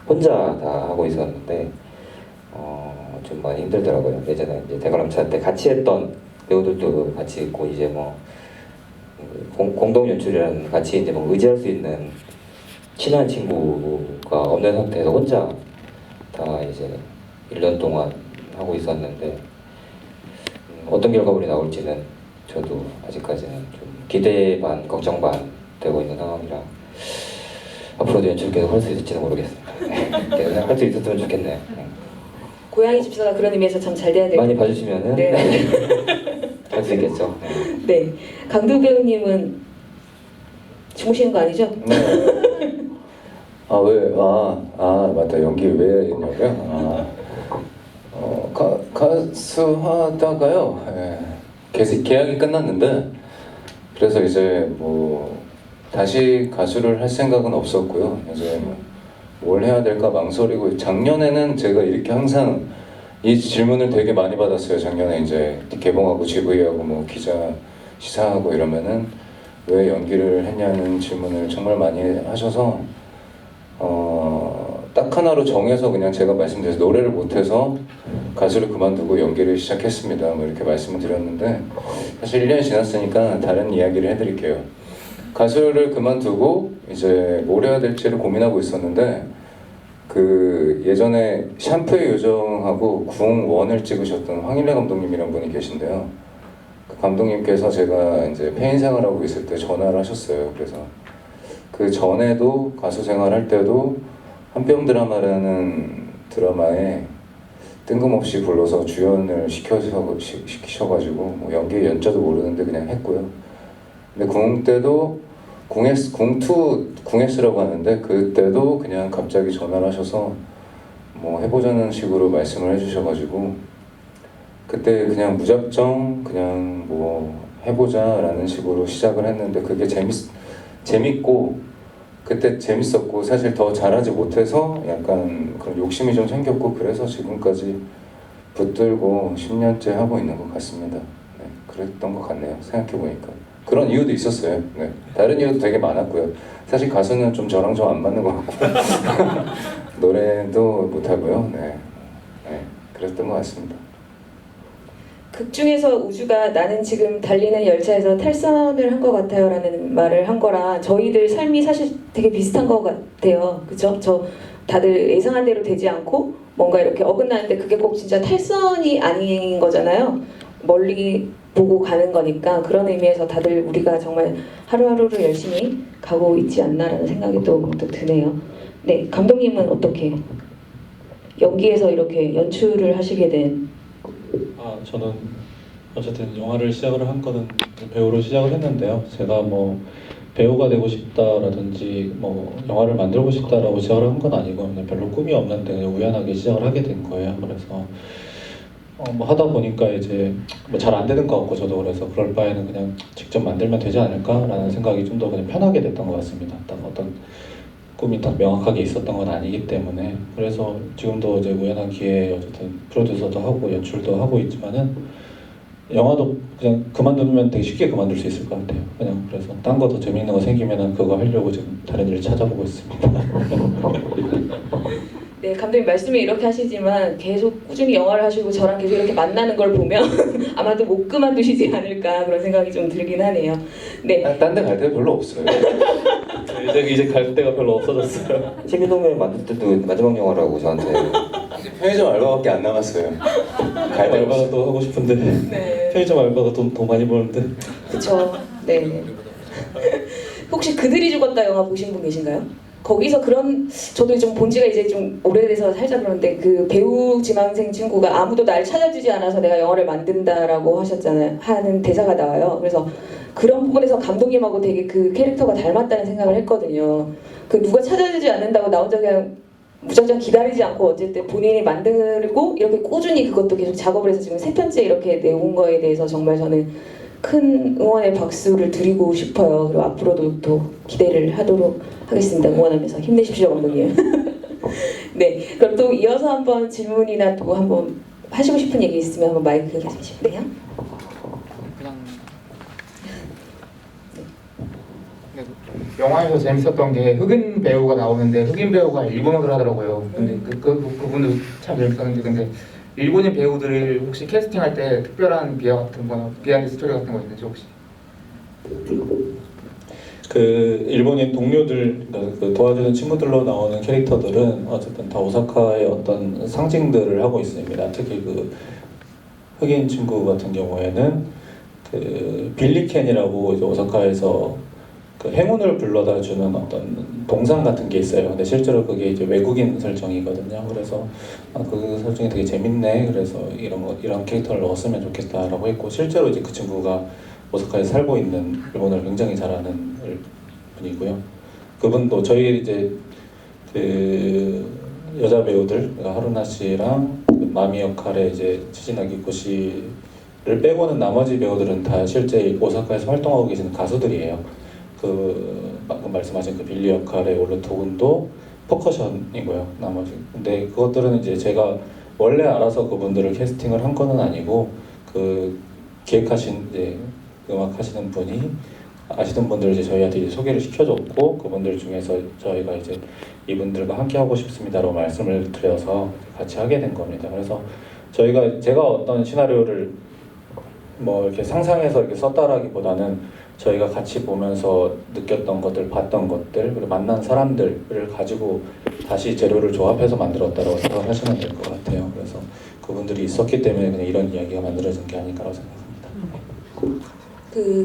혼자 다 하고 있었는데 좀 많이 힘들더라고요. 예전에 이제 대관람차 때 같이 했던 배우들도 같이 있고 이제 뭐 공동 연출이라는 같이 이제 뭐 의지할 수 있는 친한 친구가 없는 상태에서 혼자 다 이제 1년 동안 하고 있었는데 어떤 결과물이 나올지는 저도 아직까지는 좀 기대 반 걱정 반 되고 있는 상황이라 앞으로도 연출 계속 할 수 있을지는 모르겠습니다. 계속 할 수 있었으면 좋겠네요. 고양이 집사가 그런 의미에서 참 잘 돼야 될 많이 것 같아요. 봐주시면은 네. 할 수 있겠죠. 네. 강도 배우님은 주무시는 거 아니죠? 맞다. 연기 왜 했냐고요? 가수 하다가요. 계약이 끝났는데 그래서 이제 뭐 다시 가수를 할 생각은 없었고요. 이제 뭘 해야 될까 망설이고 작년에는 제가 이렇게 항상 이 질문을 되게 많이 받았어요. 작년에 이제 개봉하고 GV하고 뭐 기자 시사하고 이러면은 왜 연기를 했냐는 질문을 정말 많이 하셔서 딱 하나로 정해서 그냥 제가 말씀드려서 노래를 못해서 가수를 그만두고 연기를 시작했습니다. 뭐 이렇게 말씀을 드렸는데 사실 1년이 지났으니까 다른 이야기를 해드릴게요. 가수를 그만두고 이제 뭘 해야 될지를 고민하고 있었는데 그 예전에 샴푸의 요정하고 궁1을 찍으셨던 황일래 감독님이란 분이 계신데요. 그 감독님께서 제가 이제 폐인 생활하고 있을 때 전화를 하셨어요. 그래서 그 전에도 가수 생활할 때도 한뼘 드라마라는 드라마에 뜬금없이 불러서 주연을 시키셔가지고 뭐 연기 연자도 모르는데 그냥 했고요. 근데 궁 때도 궁S라고 하는데 그때도 그냥 갑자기 전화를 하셔서 뭐 해보자는 식으로 말씀을 해주셔가지고 그때 그냥 무작정 그냥 뭐 해보자라는 식으로 시작을 했는데 그게 재밌고 그때 재밌었고 사실 더 잘하지 못해서 약간 그런 욕심이 좀 생겼고 그래서 지금까지 붙들고 10년째 하고 있는 것 같습니다. 네, 그랬던 것 같네요. 생각해보니까 그런 이유도 있었어요. 네, 다른 이유도 되게 많았고요. 사실 가수는 좀 저랑 좀 안 맞는 것 같고 노래도 못하고요. 네, 그랬던 것 같습니다. 극 중에서 우주가 나는 지금 달리는 열차에서 탈선을 한 것 같아요 라는 말을 한 거랑 저희들 삶이 사실 되게 비슷한 것 같아요. 그죠? 저 다들 예상한 대로 되지 않고 뭔가 이렇게 어긋나는데 그게 꼭 진짜 탈선이 아닌 거잖아요. 멀리 보고 가는 거니까 그런 의미에서 다들 우리가 정말 하루하루를 열심히 가고 있지 않나라는 생각이 또 드네요. 네, 감독님은 어떻게 연기에서 이렇게 연출을 하시게 된? 저는 어쨌든 영화를 시작을 한 거는 배우로 시작을 했는데요. 제가 뭐 배우가 되고 싶다라든지 뭐 영화를 만들고 싶다라고 시작을 한 건 아니고 그냥 별로 꿈이 없는데 그냥 우연하게 시작을 하게 된 거예요. 그래서 뭐 하다 보니까 이제 뭐 잘 안 되는 것 같고 저도 그래서 그럴 바에는 그냥 직접 만들면 되지 않을까라는 생각이 좀 더 그냥 편하게 됐던 것 같습니다. 딱 어떤 꿈이 딱 명확하게 있었던 건 아니기 때문에 그래서 지금도 이제 우연한 기회에 어쨌든 프로듀서도 하고 연출도 하고 있지만은 영화도 그냥 그만두면 되게 쉽게 그만둘 수 있을 것 같아요. 그냥 그래서 딴 거 더 재밌는 거 생기면은 그거 하려고 지금 다른 일을 찾아보고 있습니다. 네, 감독님 말씀을 이렇게 하시지만 계속 꾸준히 영화를 하시고 저랑 계속 이렇게 만나는 걸 보면 아마도 못 그만두시지 않을까 그런 생각이 좀 들긴 하네요. 네. 딴 데 갈 데가 별로 없어요. 이제 갈 데가 별로 없어졌어요. 시민동맹 만들 때도 마지막 영화라고 저한테 이제 편의점 알바밖에 안 남았어요. 갈 데가 알바도 없어요. 또 하고 싶은데 네. 편의점 알바가 돈 많이 버는데. 그쵸. 네. 혹시 그들이 죽었다 영화 보신 분 계신가요? 거기서 그런 저도 좀 본 지가 이제 좀 오래돼서 살짝 그런데 그 배우 지망생 친구가 아무도 날 찾아주지 않아서 내가 영화를 만든다라고 하셨잖아요. 하는 대사가 나와요. 그래서 그런 부분에서 감독님하고 되게 그 캐릭터가 닮았다는 생각을 했거든요. 그 누가 찾아주지 않는다고 나 혼자 그냥 무작정 기다리지 않고 어쨌든 본인이 만들고 이렇게 꾸준히 그것도 계속 작업을 해서 지금 3편째 이렇게 내온 거에 대해서 정말 저는 큰 응원의 박수를 드리고 싶어요. 그리고 앞으로도 또 기대를 하도록 하겠습니다. 응원하면서 힘내십시오, 감독님. 네, 그럼 또 이어서 한번 질문이나 또 한번 하시고 싶은 얘기 있으면 한번 마이크 해주시면 그냥 네, 영화에서 재밌었던 게 흑인 배우가 나오는데 흑인 배우가 일본어를 하더라고요. 근데 그분도 참 재밌었는데 근데 일본인 배우들을 혹시 캐스팅할 때 특별한 비하 같은 거나 비하인드 스토리 같은 거 있는지 혹시? 그 일본인 동료들, 그러니까 그 도와주는 친구들로 나오는 캐릭터들은 어쨌든 다 오사카의 어떤 상징들을 하고 있습니다. 특히 그 흑인 친구 같은 경우에는 그 빌리캔이라고 이제 오사카에서 그 행운을 불러다 주는 어떤 동상 같은 게 있어요. 근데 실제로 그게 이제 외국인 설정이거든요. 그래서 그 설정이 되게 재밌네. 그래서 이런 캐릭터를 넣었으면 좋겠다라고 했고 실제로 이제 그 친구가 오사카에 살고 있는 일본어를 굉장히 잘하는 분이고요. 그분도 저희 이제 그 여자 배우들 그러니까 하루나 씨랑 그 마미 역할의 이제 치즈나 기코 씨를 빼고는 나머지 배우들은 다 실제 오사카에서 활동하고 계시는 가수들이에요. 그 방금 말씀하신 그 빌리 역할의 올르토 군도 퍼커션이고요. 나머지. 근데 그것들은 이제 제가 원래 알아서 그분들을 캐스팅을 한 거는 아니고 그 기획하신 이제 음악 하시는 분이 아시는 분들 이제 저희한테 이제 소개를 시켜줬고 그분들 중에서 저희가 이제 이분들과 함께 하고 싶습니다라고 말씀을 드려서 같이 하게 된 겁니다. 그래서 제가 어떤 시나리오를 뭐 이렇게 상상해서 이렇게 썼다라기보다는 저희가 같이 보면서 느꼈던 것들, 봤던 것들, 그리고 만난 사람들을 가지고 다시 재료를 조합해서 만들었다고 생각하시면 될 것 같아요. 그래서 그분들이 있었기 때문에 그냥 이런 이야기가 만들어진 게 아닐까라고 생각합니다. 그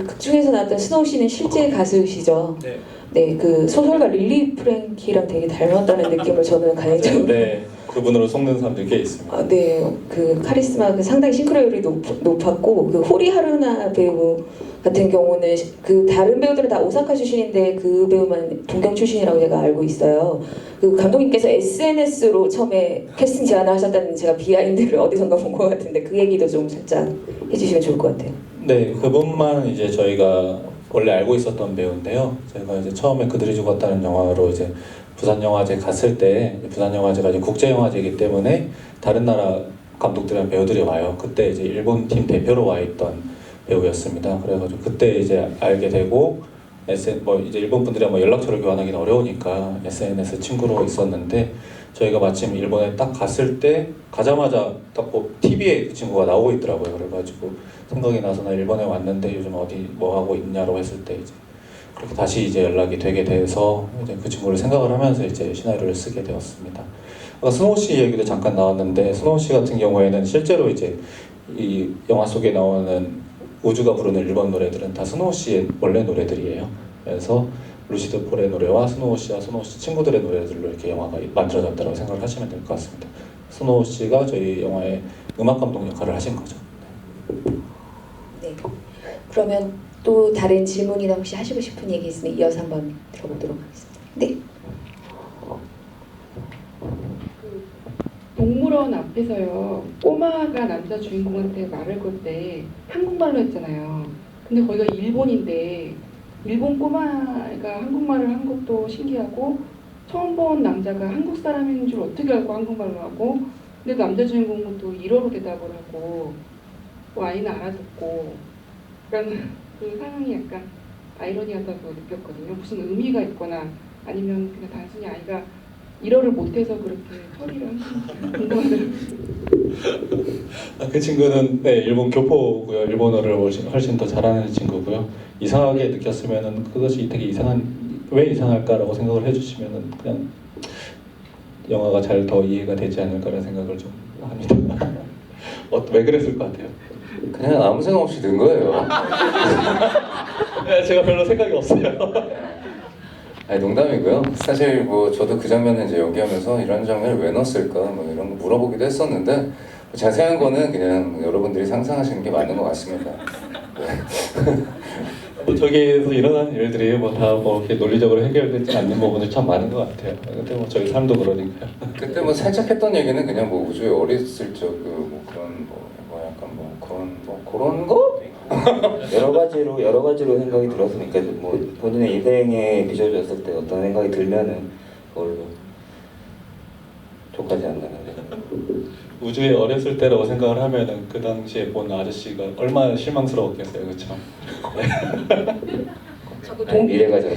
극 중에서 나왔던 스노우 씨는 실제 가수시죠? 네. 네, 그 소설가 릴리 프랭키랑 되게 닮았다는 느낌을 저는 개인적으로. 네, 그분으로 속는 사람들이 꽤 있습니다. 아, 네, 그 카리스마 상당히 싱크로율이 높았고 그 호리 하루나 배우 같은 경우는 그 다른 배우들은 다 오사카 출신인데 그 배우만 동경 출신이라고 제가 알고 있어요. 그 감독님께서 SNS로 처음에 캐스팅 제안을 하셨다는 제가 비하인드를 어디선가 본 것 같은데 그 얘기도 좀 살짝 해주시면 좋을 것 같아요. 네, 그분만 이제 저희가 원래 알고 있었던 배우인데요. 제가 이제 처음에 그들이 죽었다는 영화로 이제 부산영화제 갔을 때 부산영화제가 이제 국제영화제이기 때문에 다른 나라 감독들이랑 배우들이 와요. 그때 이제 일본 팀 대표로 와 있던 배우였습니다. 그래가지고 그때 이제 알게 되고 뭐 이제 일본 분들이랑 뭐 연락처를 교환하기는 어려우니까 SNS 친구로 있었는데 저희가 마침 일본에 딱 갔을 때 가자마자 딱 TV에 그 친구가 나오고 있더라고요. 그래가지고 생각이 나서 나 일본에 왔는데 요즘 어디 뭐 하고 있냐고 했을 때 이제 그렇게 다시 이제 연락이 되게 돼서 이제 그 친구를 생각을 하면서 이제 시나리오를 쓰게 되었습니다. 아까 스노우 씨 얘기도 잠깐 나왔는데 스노우 씨 같은 경우에는 실제로 이제 이 영화 속에 나오는 우주가 부르는 일본 노래들은 다 스노우 씨의 원래 노래들이에요. 그래서 루시드 폴의 노래와 스노우 씨와 스노우 씨 친구들의 노래들로 이렇게 영화가 만들어졌다고 생각을 하시면 될 것 같습니다. 스노우 씨가 저희 영화의 음악 감독 역할을 하신 거죠. 네. 그러면 또 다른 질문이나 혹시 하시고 싶은 얘기 있으면 이어서 한번 들어보도록 하겠습니다. 네. 동물원 앞에서요 꼬마가 남자 주인공한테 말을 걸 때 한국말로 했잖아요. 근데 거기가 일본인데 일본 꼬마가 한국말을 한 것도 신기하고 처음 본 남자가 한국 사람인 줄 어떻게 알고 한국말로 하고 근데 남자 주인공은 또 일어로 대답을 하고 또 아이는 알아듣고 그러니까 그 상황이 약간 아이러니하다고 느꼈거든요. 무슨 의미가 있거나 아니면 그냥 단순히 아이가 일어를 못해서 그렇게 처리를 하는지 궁금하더라고요. 그 친구는 네, 일본 교포고요. 일본어를 훨씬 더 잘하는 친구고요. 이상하게 느꼈으면은 그것이 되게 왜 이상할까라고 생각을 해주시면은 그냥 영화가 잘 더 이해가 되지 않을까라는 생각을 좀 합니다. 왜 그랬을 것 같아요? 그냥 아무 생각 없이 든 거예요. 네, 제가 별로 생각이 없어요. 아니 농담이고요. 사실 뭐 저도 그 장면을 이제 연기하면서 이런 장면을 왜 넣었을까 뭐 이런 거 물어보기도 했었는데 뭐 자세한 거는 그냥 여러분들이 상상하시는 게 맞는 것 같습니다. 네. 뭐 저기에서 일어나는 일들이 뭐 다 뭐 이렇게 논리적으로 해결되지 않는 부분이 참 많은 것 같아요. 근데 뭐 저희 삶도 그러니까요. 그때 뭐 살짝 했던 얘기는 그냥 뭐 우주에 어렸을 적 뭐 그런 뭐 약간 뭐 그런 거? 여러 가지로 생각이 들었으니까 뭐 본인의 인생에 비춰졌을 때 어떤 생각이 들면은 그걸로 족하지 않나. 우주에 어렸을 때라고 생각을 하면은 그 당시에 본 아저씨가 얼마나 실망스러웠겠어요, 그렇죠? 자꾸 아니, 미래가 저거.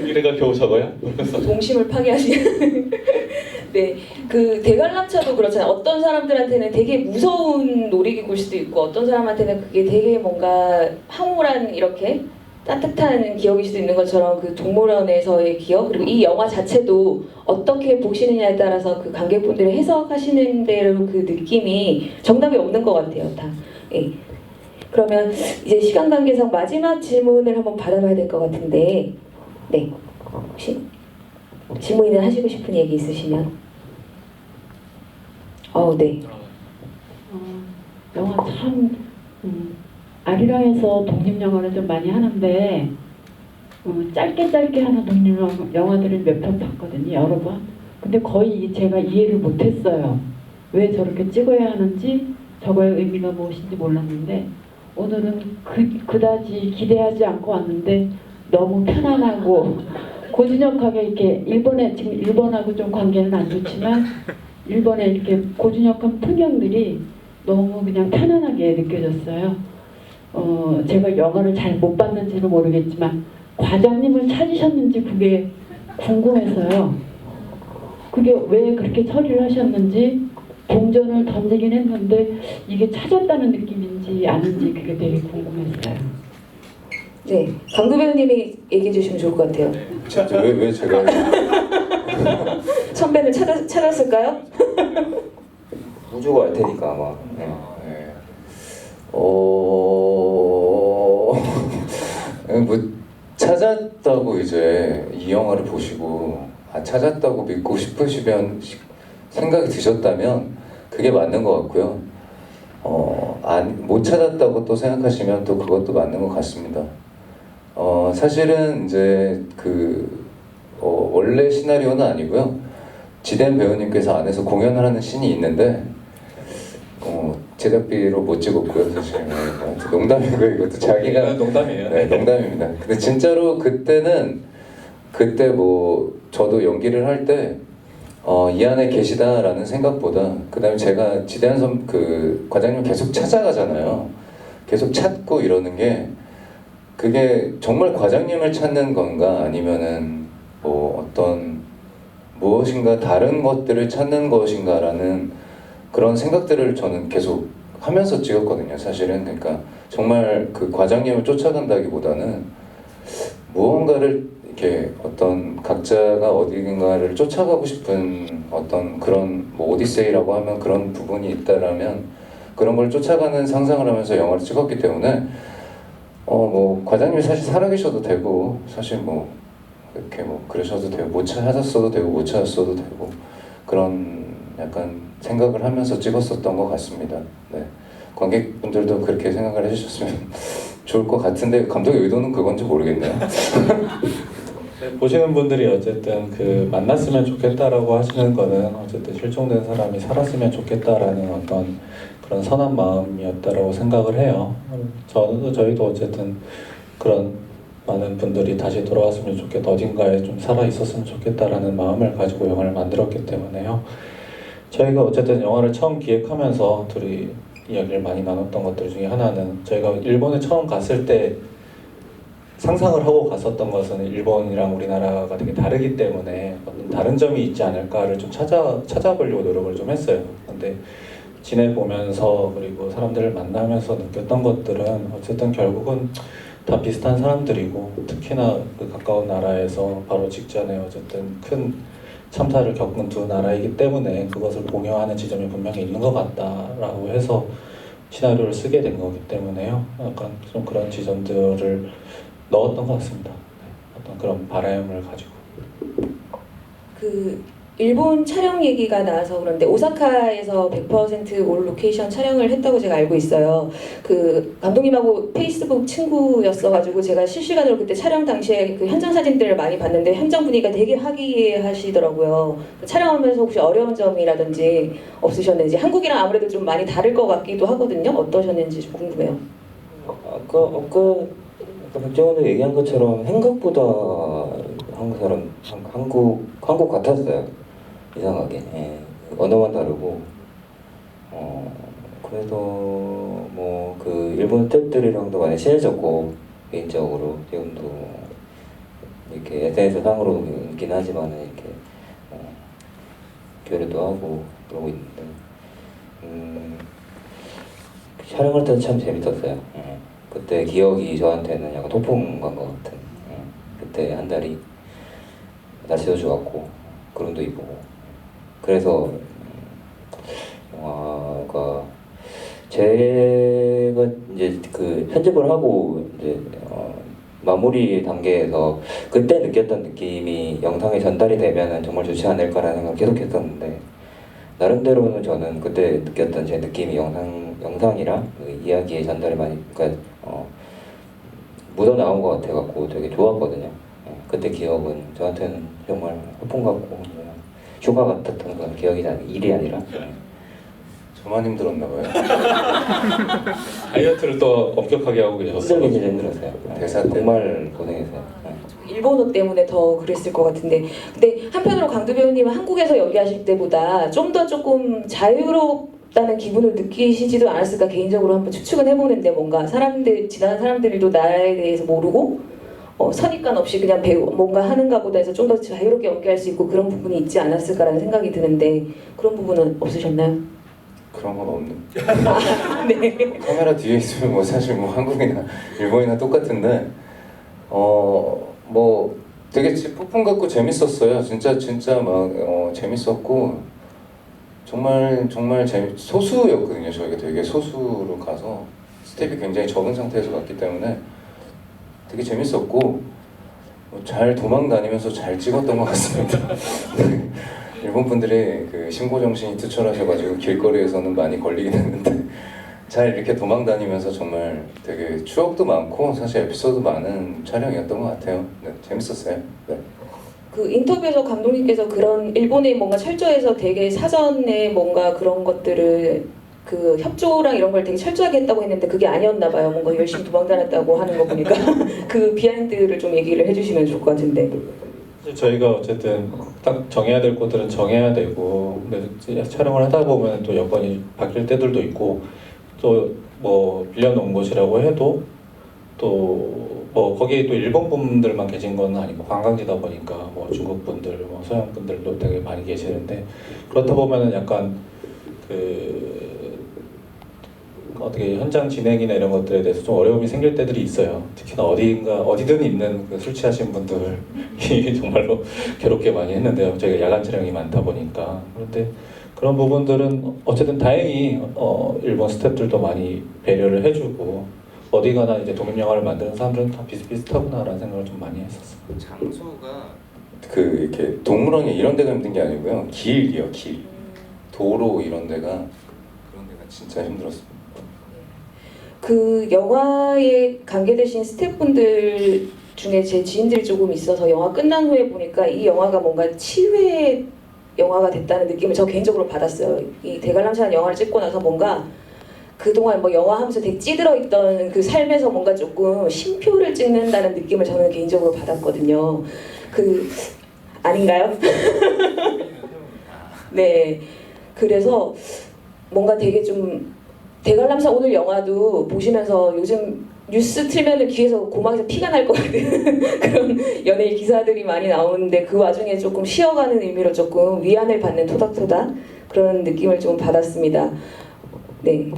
미래가 겨우 저거야? 그래서 동심을 파괴하시는. 네, 그 대관람차도 그렇잖아요. 어떤 사람들한테는 되게 무서운 놀이기구일 수도 있고 어떤 사람한테는 그게 되게 뭔가 황홀한 이렇게 따뜻한 기억일 수도 있는 것처럼 그 동물원에서의 기억 그리고 이 영화 자체도 어떻게 보시느냐에 따라서 그 관객분들이 해석하시는 대로 그 느낌이 정답이 없는 것 같아요, 다. 예. 그러면 이제 시간 관계상 마지막 질문을 한번 받아봐야 될 것 같은데, 네, 혹시 질문이나 하시고 싶은 얘기 있으시면? 네. 영화 참 아리랑에서 독립영화를 좀 많이 하는데 짧게 하는 독립영화들을 몇 편 봤거든요. 여러 번. 근데 거의 제가 이해를 못했어요. 왜 저렇게 찍어야 하는지 저거의 의미가 무엇인지 몰랐는데 오늘은 그다지 기대하지 않고 왔는데 너무 편안하고 고즈넉하게 이렇게 일본에 지금 일본하고 좀 관계는 안 좋지만 일본의 이렇게 고즈넉한 풍경들이 너무 그냥 편안하게 느껴졌어요. 제가 영화를 잘 못 봤는지는 모르겠지만 과장님을 찾으셨는지 그게 궁금해서요. 그게 왜 그렇게 처리를 하셨는지 동전을 던지긴 했는데 이게 찾았다는 느낌인지 아닌지 그게 되게 궁금했어요. 네, 강도 배우님이 얘기해 주시면 좋을 것 같아요. 왜 제가 선배를 찾았을까요? 우주가 알 테니까 아마. 네. 네. 뭐 찾았다고 이제 이 영화를 보시고 찾았다고 믿고 싶으시면 생각이 드셨다면 그게 맞는 것 같고요. 못 찾았다고 또 생각하시면 또 그것도 맞는 것 같습니다. 사실은 이제 원래 시나리오는 아니고요. 지댄 배우님께서 안에서 공연을 하는 씬이 있는데 제작비로 못 찍었고요. 사실 농담이고 이것도 자기가 농담이에요. 네, 농담입니다. 근데 진짜로 그때 뭐 저도 연기를 할 때 이 안에 계시다라는 생각보다 그다음에 제가 지대한 과장님 계속 찾아가잖아요. 계속 찾고 이러는 게 그게 정말 과장님을 찾는 건가 아니면은 뭐 어떤 무엇인가 다른 것들을 찾는 것인가라는 그런 생각들을 저는 계속 하면서 찍었거든요. 사실은 그러니까 정말 그 과장님을 쫓아간다기보다는 무언가를 이렇게 어떤 각자가 어딘가를 쫓아가고 싶은 어떤 그런 뭐 오디세이라고 하면 그런 부분이 있다라면 그런 걸 쫓아가는 상상을 하면서 영화를 찍었기 때문에 뭐 과장님이 사실 살아계셔도 되고 사실 뭐 이렇게 뭐 그러셔도 되고 못 찾았어도 되고 못 찾았어도 되고 그런 약간 생각을 하면서 찍었었던 것 같습니다. 네. 관객분들도 그렇게 생각을 해주셨으면 좋을 것 같은데 감독의 의도는 그건지 모르겠네요. 보시는 분들이 어쨌든 만났으면 좋겠다라고 하시는 거는 어쨌든 실종된 사람이 살았으면 좋겠다라는 어떤 그런 선한 마음이었다라고 생각을 해요. 저희도 어쨌든 그런 많은 분들이 다시 돌아왔으면 좋겠다, 어딘가에 좀 살아 있었으면 좋겠다라는 마음을 가지고 영화를 만들었기 때문에요. 저희가 어쨌든 영화를 처음 기획하면서 둘이 이야기를 많이 나눴던 것들 중에 하나는 저희가 일본에 처음 갔을 때 상상을 하고 갔었던 것은 일본이랑 우리나라가 되게 다르기 때문에 어떤 다른 점이 있지 않을까를 좀 찾아보려고 노력을 좀 했어요. 근데 지내보면서 그리고 사람들을 만나면서 느꼈던 것들은 어쨌든 결국은 다 비슷한 사람들이고 특히나 그 가까운 나라에서 바로 직전에 어쨌든 큰 참사를 겪은 두 나라이기 때문에 그것을 공유하는 지점이 분명히 있는 것 같다라고 해서 시나리오를 쓰게 된 거기 때문에요. 약간 좀 그런 지점들을 넣었던 것 같습니다. 어떤 그런 바람을 가지고. 일본 촬영 얘기가 나와서 그런데 오사카에서 100%올 로케이션 촬영을 했다고 제가 알고 있어요. 감독님하고 페이스북 친구였어가지고 제가 실시간으로 그때 촬영 당시에 현장 사진들을 많이 봤는데 현장 분위기가 되게 화기애애하시더라고요. 촬영하면서 혹시 어려운 점이라든지 없으셨는지 한국이랑 아무래도 좀 많이 다를 것 같기도 하거든요. 어떠셨는지 좀 궁금해요. 아까 백종원도 얘기한 것처럼 생각보다 한국 같았어요. 이상하게. 예. 언어만 다르고 그래도 뭐 일본 스태프들이랑도 많이 친해졌고 개인적으로 지금도 이렇게 SNS 상으로 있긴 하지만 이렇게 교류도 하고 그러고 있는데 촬영할 때는 참 재밌었어요. 예. 그때 기억이 저한테는 약간 소풍 간 것 같은. 그때 한 달이 날씨도 좋았고 구름도 이쁘고 그래서 영화가 제가 이제 편집을 하고 이제 마무리 단계에서 그때 느꼈던 느낌이 영상에 전달이 되면은 정말 좋지 않을까라는 생각을 계속 했었는데 나름대로는 저는 그때 느꼈던 제 느낌이 영상이랑 이야기에 전달이 많이 묻어 나온 것 같아갖고 되게 좋았거든요. 그때 기억은 저한테는 정말 소풍 같고 휴가 같았던 그런 기억이 일이 아니라 저만 힘들었나 봐요. 다이어트를 또 엄격하게 하고 계셨어요. 힘들긴 진짜 힘들었어요. 대사 때. 정말 고생했어요. 네. 일본어 때문에 더 그랬을 것 같은데, 근데 한편으로 강두 배우님은 한국에서 연기하실 때보다 좀 더 조금 자유롭다는 기분을 느끼시지도 않았을까 개인적으로 한번 추측은 해보는데, 뭔가 사람들, 지나간 사람들도 나에 대해서 모르고 선입관 없이 그냥 배우 뭔가 하는가 보다 해서 좀 더 자유롭게 연기할 수 있고 그런 부분이 있지 않았을까라는 생각이 드는데, 그런 부분은 없으셨나요? 그런 건 없는. 네. 카메라 뒤에 있으면 뭐 사실 뭐 한국이나 일본이나 똑같은데 뭐 되게 폭풍 같고 재밌었어요. 진짜 막 재밌었고 정말 소수였거든요. 저희가 되게 소수로 가서 스텝이 굉장히 적은 상태에서 갔기 때문에 되게 재밌었고 잘 도망 다니면서 잘 찍었던 것 같습니다. 일본 분들이 그 신고 정신이 투철하셔가지고 길거리에서는 많이 걸리긴 했는데 잘 이렇게 도망 다니면서 정말 되게 추억도 많고 사실 에피소드 많은 촬영이었던 것 같아요. 네, 재밌었어요. 네. 그 인터뷰에서 감독님께서 그런 일본의 뭔가 철저해서 되게 사전에 뭔가 그런 것들을 그 협조랑 이런 걸 되게 철저하게 했다고 했는데 그게 아니었나 봐요. 뭔가 열심히 도망 다녔다고 하는 거 보니까 그 비하인드를 좀 얘기를 해주시면 좋을 것 같은데. 저희가 어쨌든 딱 정해야 될 것들은 정해야 되고, 근데 촬영을 하다 보면 또 여건이 바뀔 때들도 있고, 또 뭐 빌려놓은 곳이라고 해도 또 뭐 거기에 또 일본 분들만 계신 건 아니고 관광지다 보니까 뭐 중국 분들, 뭐 서양 분들도 되게 많이 계시는데, 그렇다 보면은 약간 그 어떻게 현장 진행이나 이런 것들에 대해서 좀 어려움이 생길 때들이 있어요. 특히나 어디든 있는 그 술 취하신 분들이 정말로 괴롭게 많이 했는데요. 저희가 야간 촬영이 많다 보니까. 그런데 그런 부분들은 어쨌든 다행히 일본 스태프들도 많이 배려를 해주고, 어디 가나 이제 독립 영화를 만드는 사람들은 다 비슷비슷하구나라는 생각을 좀 많이 했었어요. 장소가 그 이렇게 동물원이 이런 데가 힘든 게 아니고요. 길이요, 길. 도로 이런 데가 그런 데가 진짜 힘들었습니다. 그 영화에 관계되신 스태프분들 중에 제 지인들이 조금 있어서 영화 끝난 후에 보니까 이 영화가 뭔가 치유의 영화가 됐다는 느낌을 저 개인적으로 받았어요. 이 대관람차라는 영화를 찍고 나서 뭔가 그동안 뭐 영화 하면서 되게 찌들어 있던 그 삶에서 뭔가 조금 쉼표를 찍는다는 느낌을 저는 개인적으로 받았거든요. 그 아닌가요? 네. 그래서 뭔가 되게 좀 대관람차 오늘 영화도 보시면서 요즘 뉴스 틀면은 귀에서 고막에서 피가 날 것 같은 그런 연예인 기사들이 많이 나오는데, 그 와중에 조금 쉬어가는 의미로 조금 위안을 받는 토닥토닥 그런 느낌을 좀 받았습니다. 네.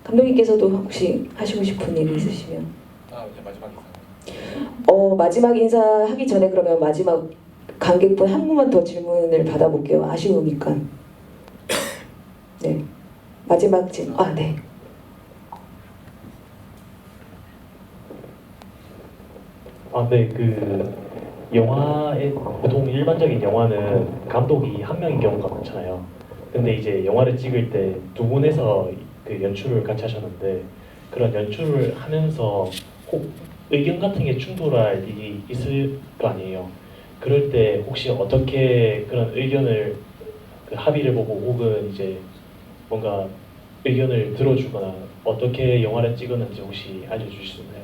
감독님께서도 혹시 하시고 싶은 얘기 있으시면? 이제 마지막 인사. 마지막 인사하기 전에 그러면 마지막 관객분 한 분만 더 질문을 받아볼게요. 아쉬우니까. 네. 마지막 질문. 네. 네, 그 영화의 보통 일반적인 영화는 감독이 한 명인 경우가 많잖아요. 근데 이제 영화를 찍을 때 두 분에서 그 연출을 같이 하셨는데, 그런 연출을 하면서 혹 의견 같은 게 충돌할 일이 있을 거 아니에요. 그럴 때 혹시 어떻게 그런 의견을 그 합의를 보고 혹은 이제 뭔가 의견을 들어주거나 어떻게 영화를 찍었는지 혹시 알려주실 수 있나요?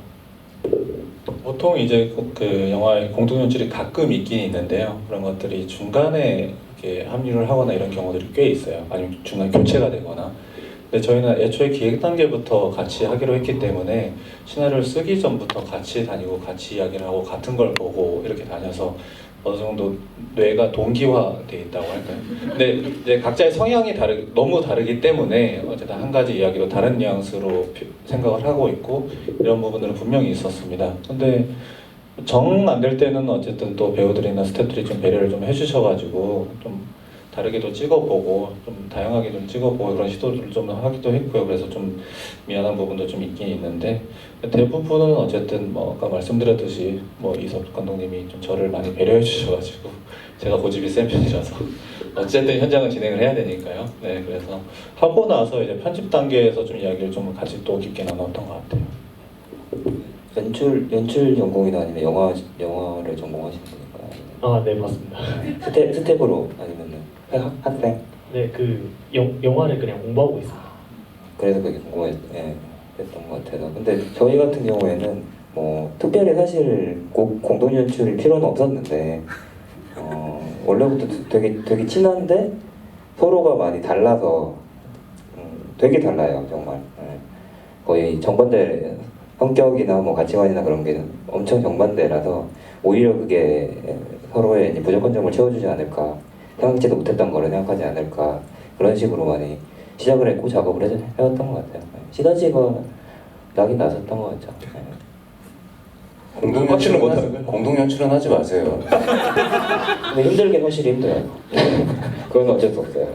보통 이제 그 영화의 공동 연출이 가끔 있긴 있는데요. 그런 것들이 중간에 이렇게 합류를 하거나 이런 경우들이 꽤 있어요. 아니면 중간 교체가 되거나. 근데 저희는 애초에 기획 단계부터 같이 하기로 했기 때문에 시나리오를 쓰기 전부터 같이 다니고 같이 이야기를 하고 같은 걸 보고 이렇게 다녀서 어느 정도 뇌가 동기화돼 있다고 할까요? 근데 이제 각자의 성향이 너무 다르기 때문에 어쨌든 한 가지 이야기로 다른 뉘앙스로 생각을 하고 있고, 이런 부분들은 분명히 있었습니다. 근데 정 안 될 때는 어쨌든 또 배우들이나 스태프들이 좀 배려를 좀 해주셔가지고 좀 다르게도 찍어보고 좀 다양하게 좀 찍어보고 그런 시도를 좀 하기도 했고요. 그래서 좀 미안한 부분도 좀 있긴 있는데, 대부분은 어쨌든 뭐 아까 말씀드렸듯이 뭐 이섭 감독님이 좀 저를 많이 배려해 주셔가지고 제가 고집이 센 편이라서 어쨌든 현장을 진행을 해야 되니까요. 네, 그래서 하고 나서 이제 편집 단계에서 좀 이야기를 좀 같이 또 깊게 나눴던 것 같아요. 연출 전공이나 아니면 영화를 전공하시는 거니까. 네, 맞습니다. 스텝으로 아니면은 학생? 네, 그 영화를 그냥 공부하고 있어요. 그래서 그게 궁금했던 것 같아서. 근데 저희 같은 경우에는 뭐 특별히 사실 꼭 공동 연출이 필요는 없었는데 원래부터 되게 친한데 서로가 많이 달라서 되게 달라요 정말. 거의 정반대 성격이나 뭐 가치관이나 그런 게 엄청 정반대라서 오히려 그게 서로의 이제 부족한 점을 채워주지 않을까, 생각지도 못했던 거를 생각하지 않을까, 그런 식으로 많이 시작을 했고 작업을 해왔던 것 같아요. 시너지가 나긴 났었던 것 같죠. 공동 연출은 하지 마세요. 근데 힘들긴 확실히 힘들어요. 그건 어쩔 수 없어요.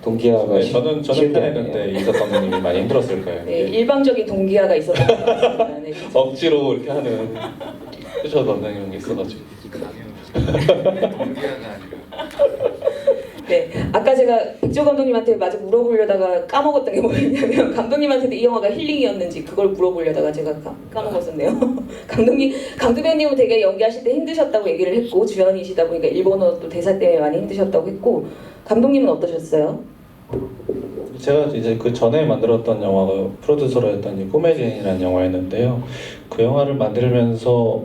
동기화가 네, 저는 쉬운 게 편했는데 아니에요. 이석 감독님이 많이 힘들었을 거예요. 네, 일방적인 동기화가 있었던 것 같습니다. 네, 진짜. 억지로 이렇게 하는 저 감독님 게 있어가지고. 네, 아까 제가 백조 감독님한테 마저 물어보려다가 까먹었던 게 뭐였냐면 감독님한테도 이 영화가 힐링이었는지 그걸 물어보려다가 제가 까먹었었네요. 강두 배우님은 되게 연기하실 때 힘드셨다고 얘기를 했고 주연이시다 보니까 일본어 또 대사 때문에 많이 힘드셨다고 했고 감독님은 어떠셨어요? 제가 이제 그 전에 만들었던 영화가 프로듀서로 했던 이 꿈의 지인이라는 영화였는데요. 그 영화를 만들면서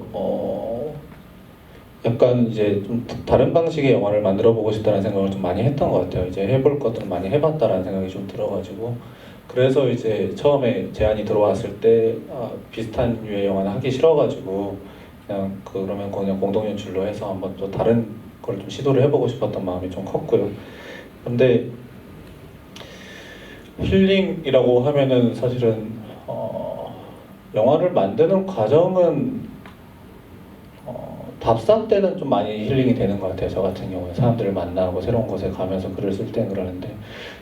약간 이제 좀 다른 방식의 영화를 만들어 보고 싶다는 생각을 좀 많이 했던 것 같아요. 이제 해볼 것들은 많이 해봤다라는 생각이 좀 들어가지고 그래서 이제 처음에 제안이 들어왔을 때 비슷한 류의 영화는 하기 싫어가지고 그러면 그냥 공동 연출로 해서 한번 또 다른 걸 좀 시도를 해보고 싶었던 마음이 좀 컸고요. 근데 힐링이라고 하면은 사실은 영화를 만드는 과정은 답사 때는 좀 많이 힐링이 되는 것 같아요. 저 같은 경우에 사람들을 만나고 새로운 곳에 가면서 글을 쓸 때는 그러는데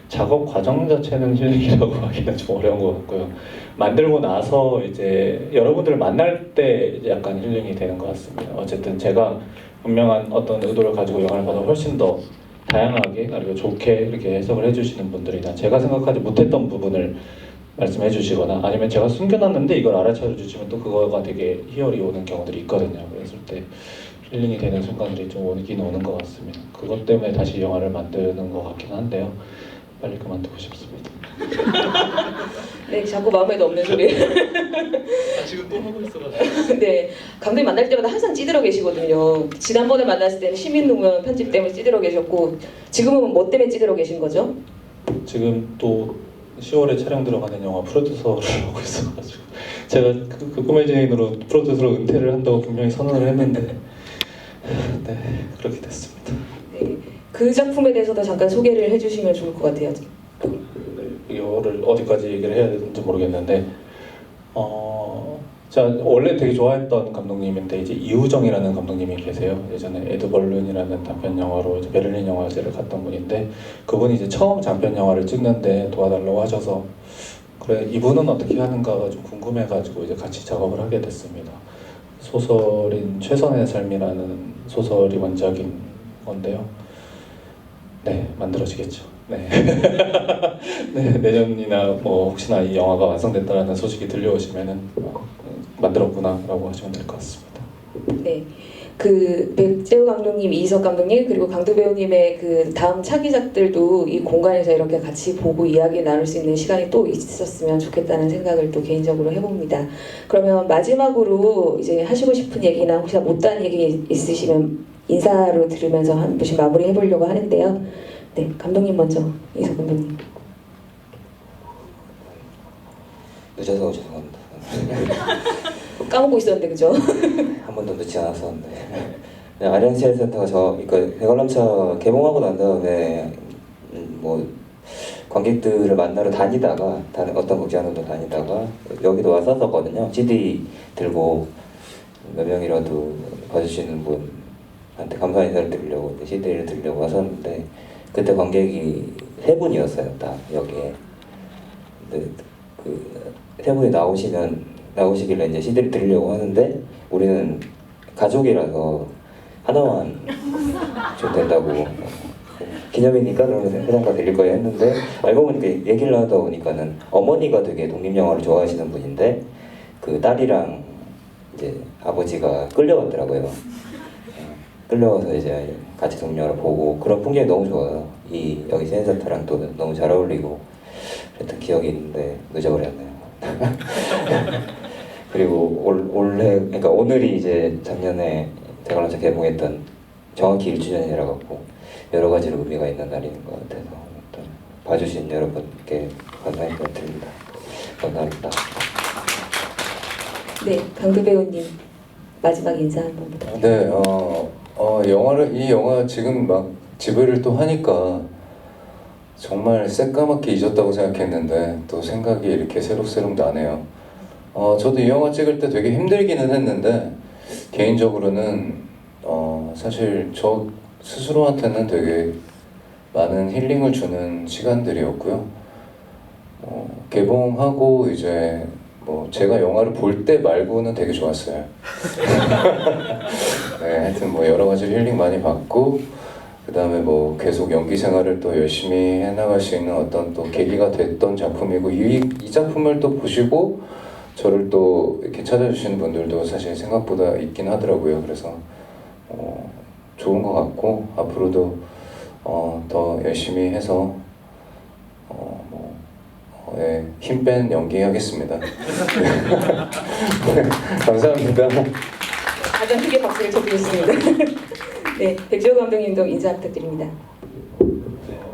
작업 과정 자체는 힐링이라고 하기는 좀 어려운 것 같고요. 만들고 나서 이제 여러분들을 만날 때 이제 약간 힐링이 되는 것 같습니다. 어쨌든 제가 분명한 어떤 의도를 가지고 영화를 봐도 훨씬 더 다양하게 그리고 좋게 이렇게 해석을 해주시는 분들이나 제가 생각하지 못했던 부분을 말씀해 주시거나 아니면 제가 숨겨놨는데 이걸 알아차려 주시면 또 그거가 되게 희열이 오는 경우들이 있거든요. 그랬을 때 힐링이 되는 순간들이 좀 오긴 오는 것 같습니다. 그것 때문에 다시 영화를 만드는 것 같긴 한데요. 빨리 그만두고 싶습니다. 네, 자꾸 마음에도 없는 소리. 지금 또 하고 있어가지고. 네, 감독님 만날 때마다 항상 찌들어 계시거든요. 지난번에 만났을 때는 시민노무현 편집 때문에 찌들어 계셨고 지금은 뭐 때문에 찌들어 계신 거죠? 지금 또 10월에 촬영 들어가는 영화 프로듀서를 하고 있어가지고 제가 그 꿈의 지인으로 프로듀서로 은퇴를 한다고 분명히 선언을 했는데 네 그렇게 됐습니다. 네, 그 작품에 대해서도 잠깐 소개를 해주시면 좋을 것 같아요. 이거를 어디까지 얘기를 해야 되는지 모르겠는데 제가 원래 되게 좋아했던 감독님인데 이제 이우정이라는 감독님이 계세요. 예전에 에드벌룬이라는 단편 영화로 이제 베를린 영화제를 갔던 분인데 그분이 이제 처음 장편 영화를 찍는데 도와달라고 하셔서 그래 이분은 어떻게 하는가가 좀 궁금해가지고 이제 같이 작업을 하게 됐습니다. 소설인 최선의 삶이라는 소설이 원작인 건데요. 네 만들어지겠죠. 네. 네 내년이나 뭐 혹시나 이 영화가 완성됐다라는 소식이 들려오시면은 만들었구나라고 하시면 될 것 같습니다. 네, 그 백재우 감독님, 이희석 감독님 그리고 강두 배우님의 그 다음 차기작들도 이 공간에서 이렇게 같이 보고 이야기 나눌 수 있는 시간이 또 있었으면 좋겠다는 생각을 또 개인적으로 해봅니다. 그러면 마지막으로 이제 하시고 싶은 얘기나 혹시나 못다한 얘기 있으시면 인사로 들으면서 한 번씩 마무리 해보려고 하는데요. 네, 감독님 먼저, 이희석 감독님. 늦어서 죄송합니다. 까먹고 있었는데 그죠? 한 번도 늦지 않았었는데 아리안시엘 센터가 그러니까 대관람차 개봉하고 난 다음에 뭐 관객들을 만나러 다니다가 어떤 극장으로 다니다가 여기도 왔었거든요. CD 들고 몇 명이라도 봐주시는 분한테 감사 인사를 드리려고 CD를 들려고 왔었는데 그때 관객이 3분이었어요. 다 여기에. 근데 그 3분이 나오시길래 이제 CD를 드리려고 하는데 우리는 가족이라서 하나만 좀 된다고 기념이니까 그러면 회장가 드릴 거예요 했는데 알고 보니까 얘기를 하다 보니까는 어머니가 되게 독립영화를 좋아하시는 분인데 그 딸이랑 이제 아버지가 끌려갔더라고요. 끌려와서 이제 같이 동료를 보고 그런 풍경이 너무 좋아요. 이 여기 세인사타랑 또 너무 잘 어울리고 그랬던 기억이 있는데 늦어버렸네요. 그리고 올해 그러니까 오늘이 이제 작년에 대관람차 개봉했던 정확히 1주년이라 갖고 여러 가지로 의미가 있는 날인 것 같아서 일단 봐주신 여러분께 감사의 말씀 드립니다. 감사합니다. 네, 강도 배우님 마지막 인사 한번 부탁드립니다. 네, 이 영화 지금 막 지브이를 또 하니까 정말 새까맣게 잊었다고 생각했는데 또 생각이 이렇게 새록새록 나네요. 저도 이 영화 찍을 때 되게 힘들기는 했는데 개인적으로는 사실 저 스스로한테는 되게 많은 힐링을 주는 시간들이었고요. 개봉하고 이제 뭐 제가 영화를 볼 때 말고는 되게 좋았어요. 네, 하여튼 뭐 여러 가지 힐링 많이 받고 그 다음에 뭐 계속 연기 생활을 또 열심히 해나갈 수 있는 어떤 또 계기가 됐던 작품이고 이 작품을 또 보시고 저를 또 이렇게 찾아주시는 분들도 사실 생각보다 있긴 하더라고요. 그래서 좋은 것 같고 앞으로도 더 열심히 해서 힘 뺀 연기하겠습니다. 네, 감사합니다. 가장 크게 박수를 쳐드리겠습니다. 네, 백지호 감독님도 인사 부탁드립니다.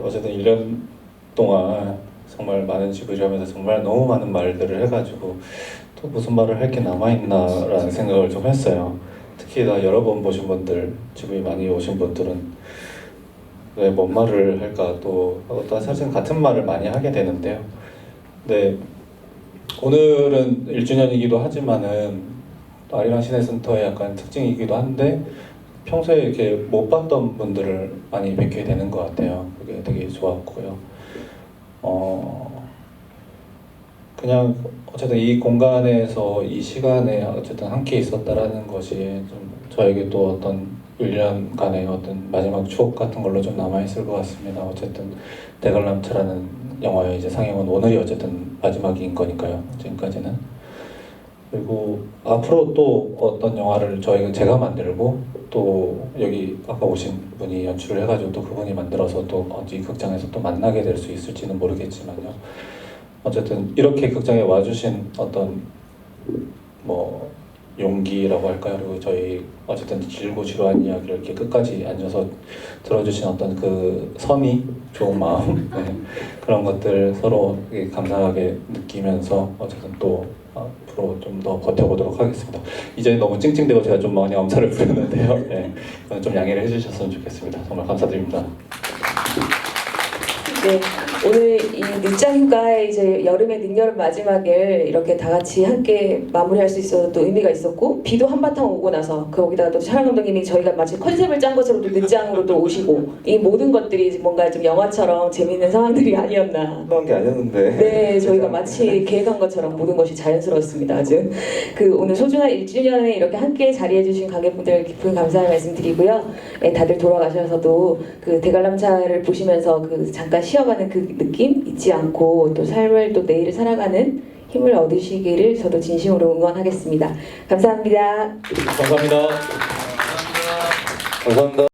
어쨌든 1년 동안 정말 많은 지브이를 하면서 정말 너무 많은 말들을 해가지고 또 무슨 말을 할 게 남아있나라는 생각을 좀 했어요. 특히나 여러 번 보신 분들, 지브이 많이 오신 분들은 왜 뭔 말을 할까 또 사실 같은 말을 많이 하게 되는데요. 네, 오늘은 1주년이기도 하지만은 아리랑 시내센터의 약간 특징이기도 한데 평소에 이렇게 못 봤던 분들을 많이 뵙게 되는 것 같아요. 그게 되게 좋았고요. 그냥 어쨌든 이 공간에서 이 시간에 어쨌든 함께 있었다라는 것이 좀 저에게 또 어떤 1년간의 어떤 마지막 추억 같은 걸로 좀 남아있을 것 같습니다. 어쨌든 대관람차라는 영화의 이제 상영은 오늘이 어쨌든 마지막인 거니까요. 지금까지는. 그리고 앞으로 또 어떤 영화를 제가 만들고 또 여기 아까 오신 분이 연출을 해가지고 또 그분이 만들어서 또 이 극장에서 또 만나게 될 수 있을지는 모르겠지만요. 어쨌든 이렇게 극장에 와주신 어떤 뭐 용기라고 할까요? 그리고 저희 어쨌든 길고 지루한 이야기를 이렇게 끝까지 앉아서 들어주신 어떤 그 선의, 좋은 마음 네. 그런 것들 서로 감사하게 느끼면서 어쨌든 또 앞으로 좀 더 버텨보도록 하겠습니다. 이제 너무 찡찡대고 제가 좀 많이 엄살을 부렸는데요. 네, 그건 좀 양해를 해주셨으면 좋겠습니다. 정말 감사드립니다. 네, 오늘 이 늦장 휴가의 이제 여름의 늦여름 마지막을 이렇게 다 같이 함께 마무리할 수 있어서 또 의미가 있었고 비도 한바탕 오고 나서 거기다가 또 촬영 감독님이 저희가 마치 컨셉을 짠 것처럼 또 늦장으로 또 오시고 이 모든 것들이 뭔가 좀 영화처럼 재미있는 상황들이 아니었나. 그런 게 아니었는데. 네, 저희가 마치 계획한 것처럼 모든 것이 자연스러웠습니다. 아주 오늘 소중한 1주년에 이렇게 함께 자리해주신 관객분들 깊은 감사의 말씀드리고요. 네, 다들 돌아가셔서도 그 대관람차를 보시면서 그 잠깐 쉬어가는 그 느낌 잊지 않고 또 삶을 또 내일을 살아가는 힘을 얻으시기를 저도 진심으로 응원하겠습니다. 감사합니다. 감사합니다. 감사합니다.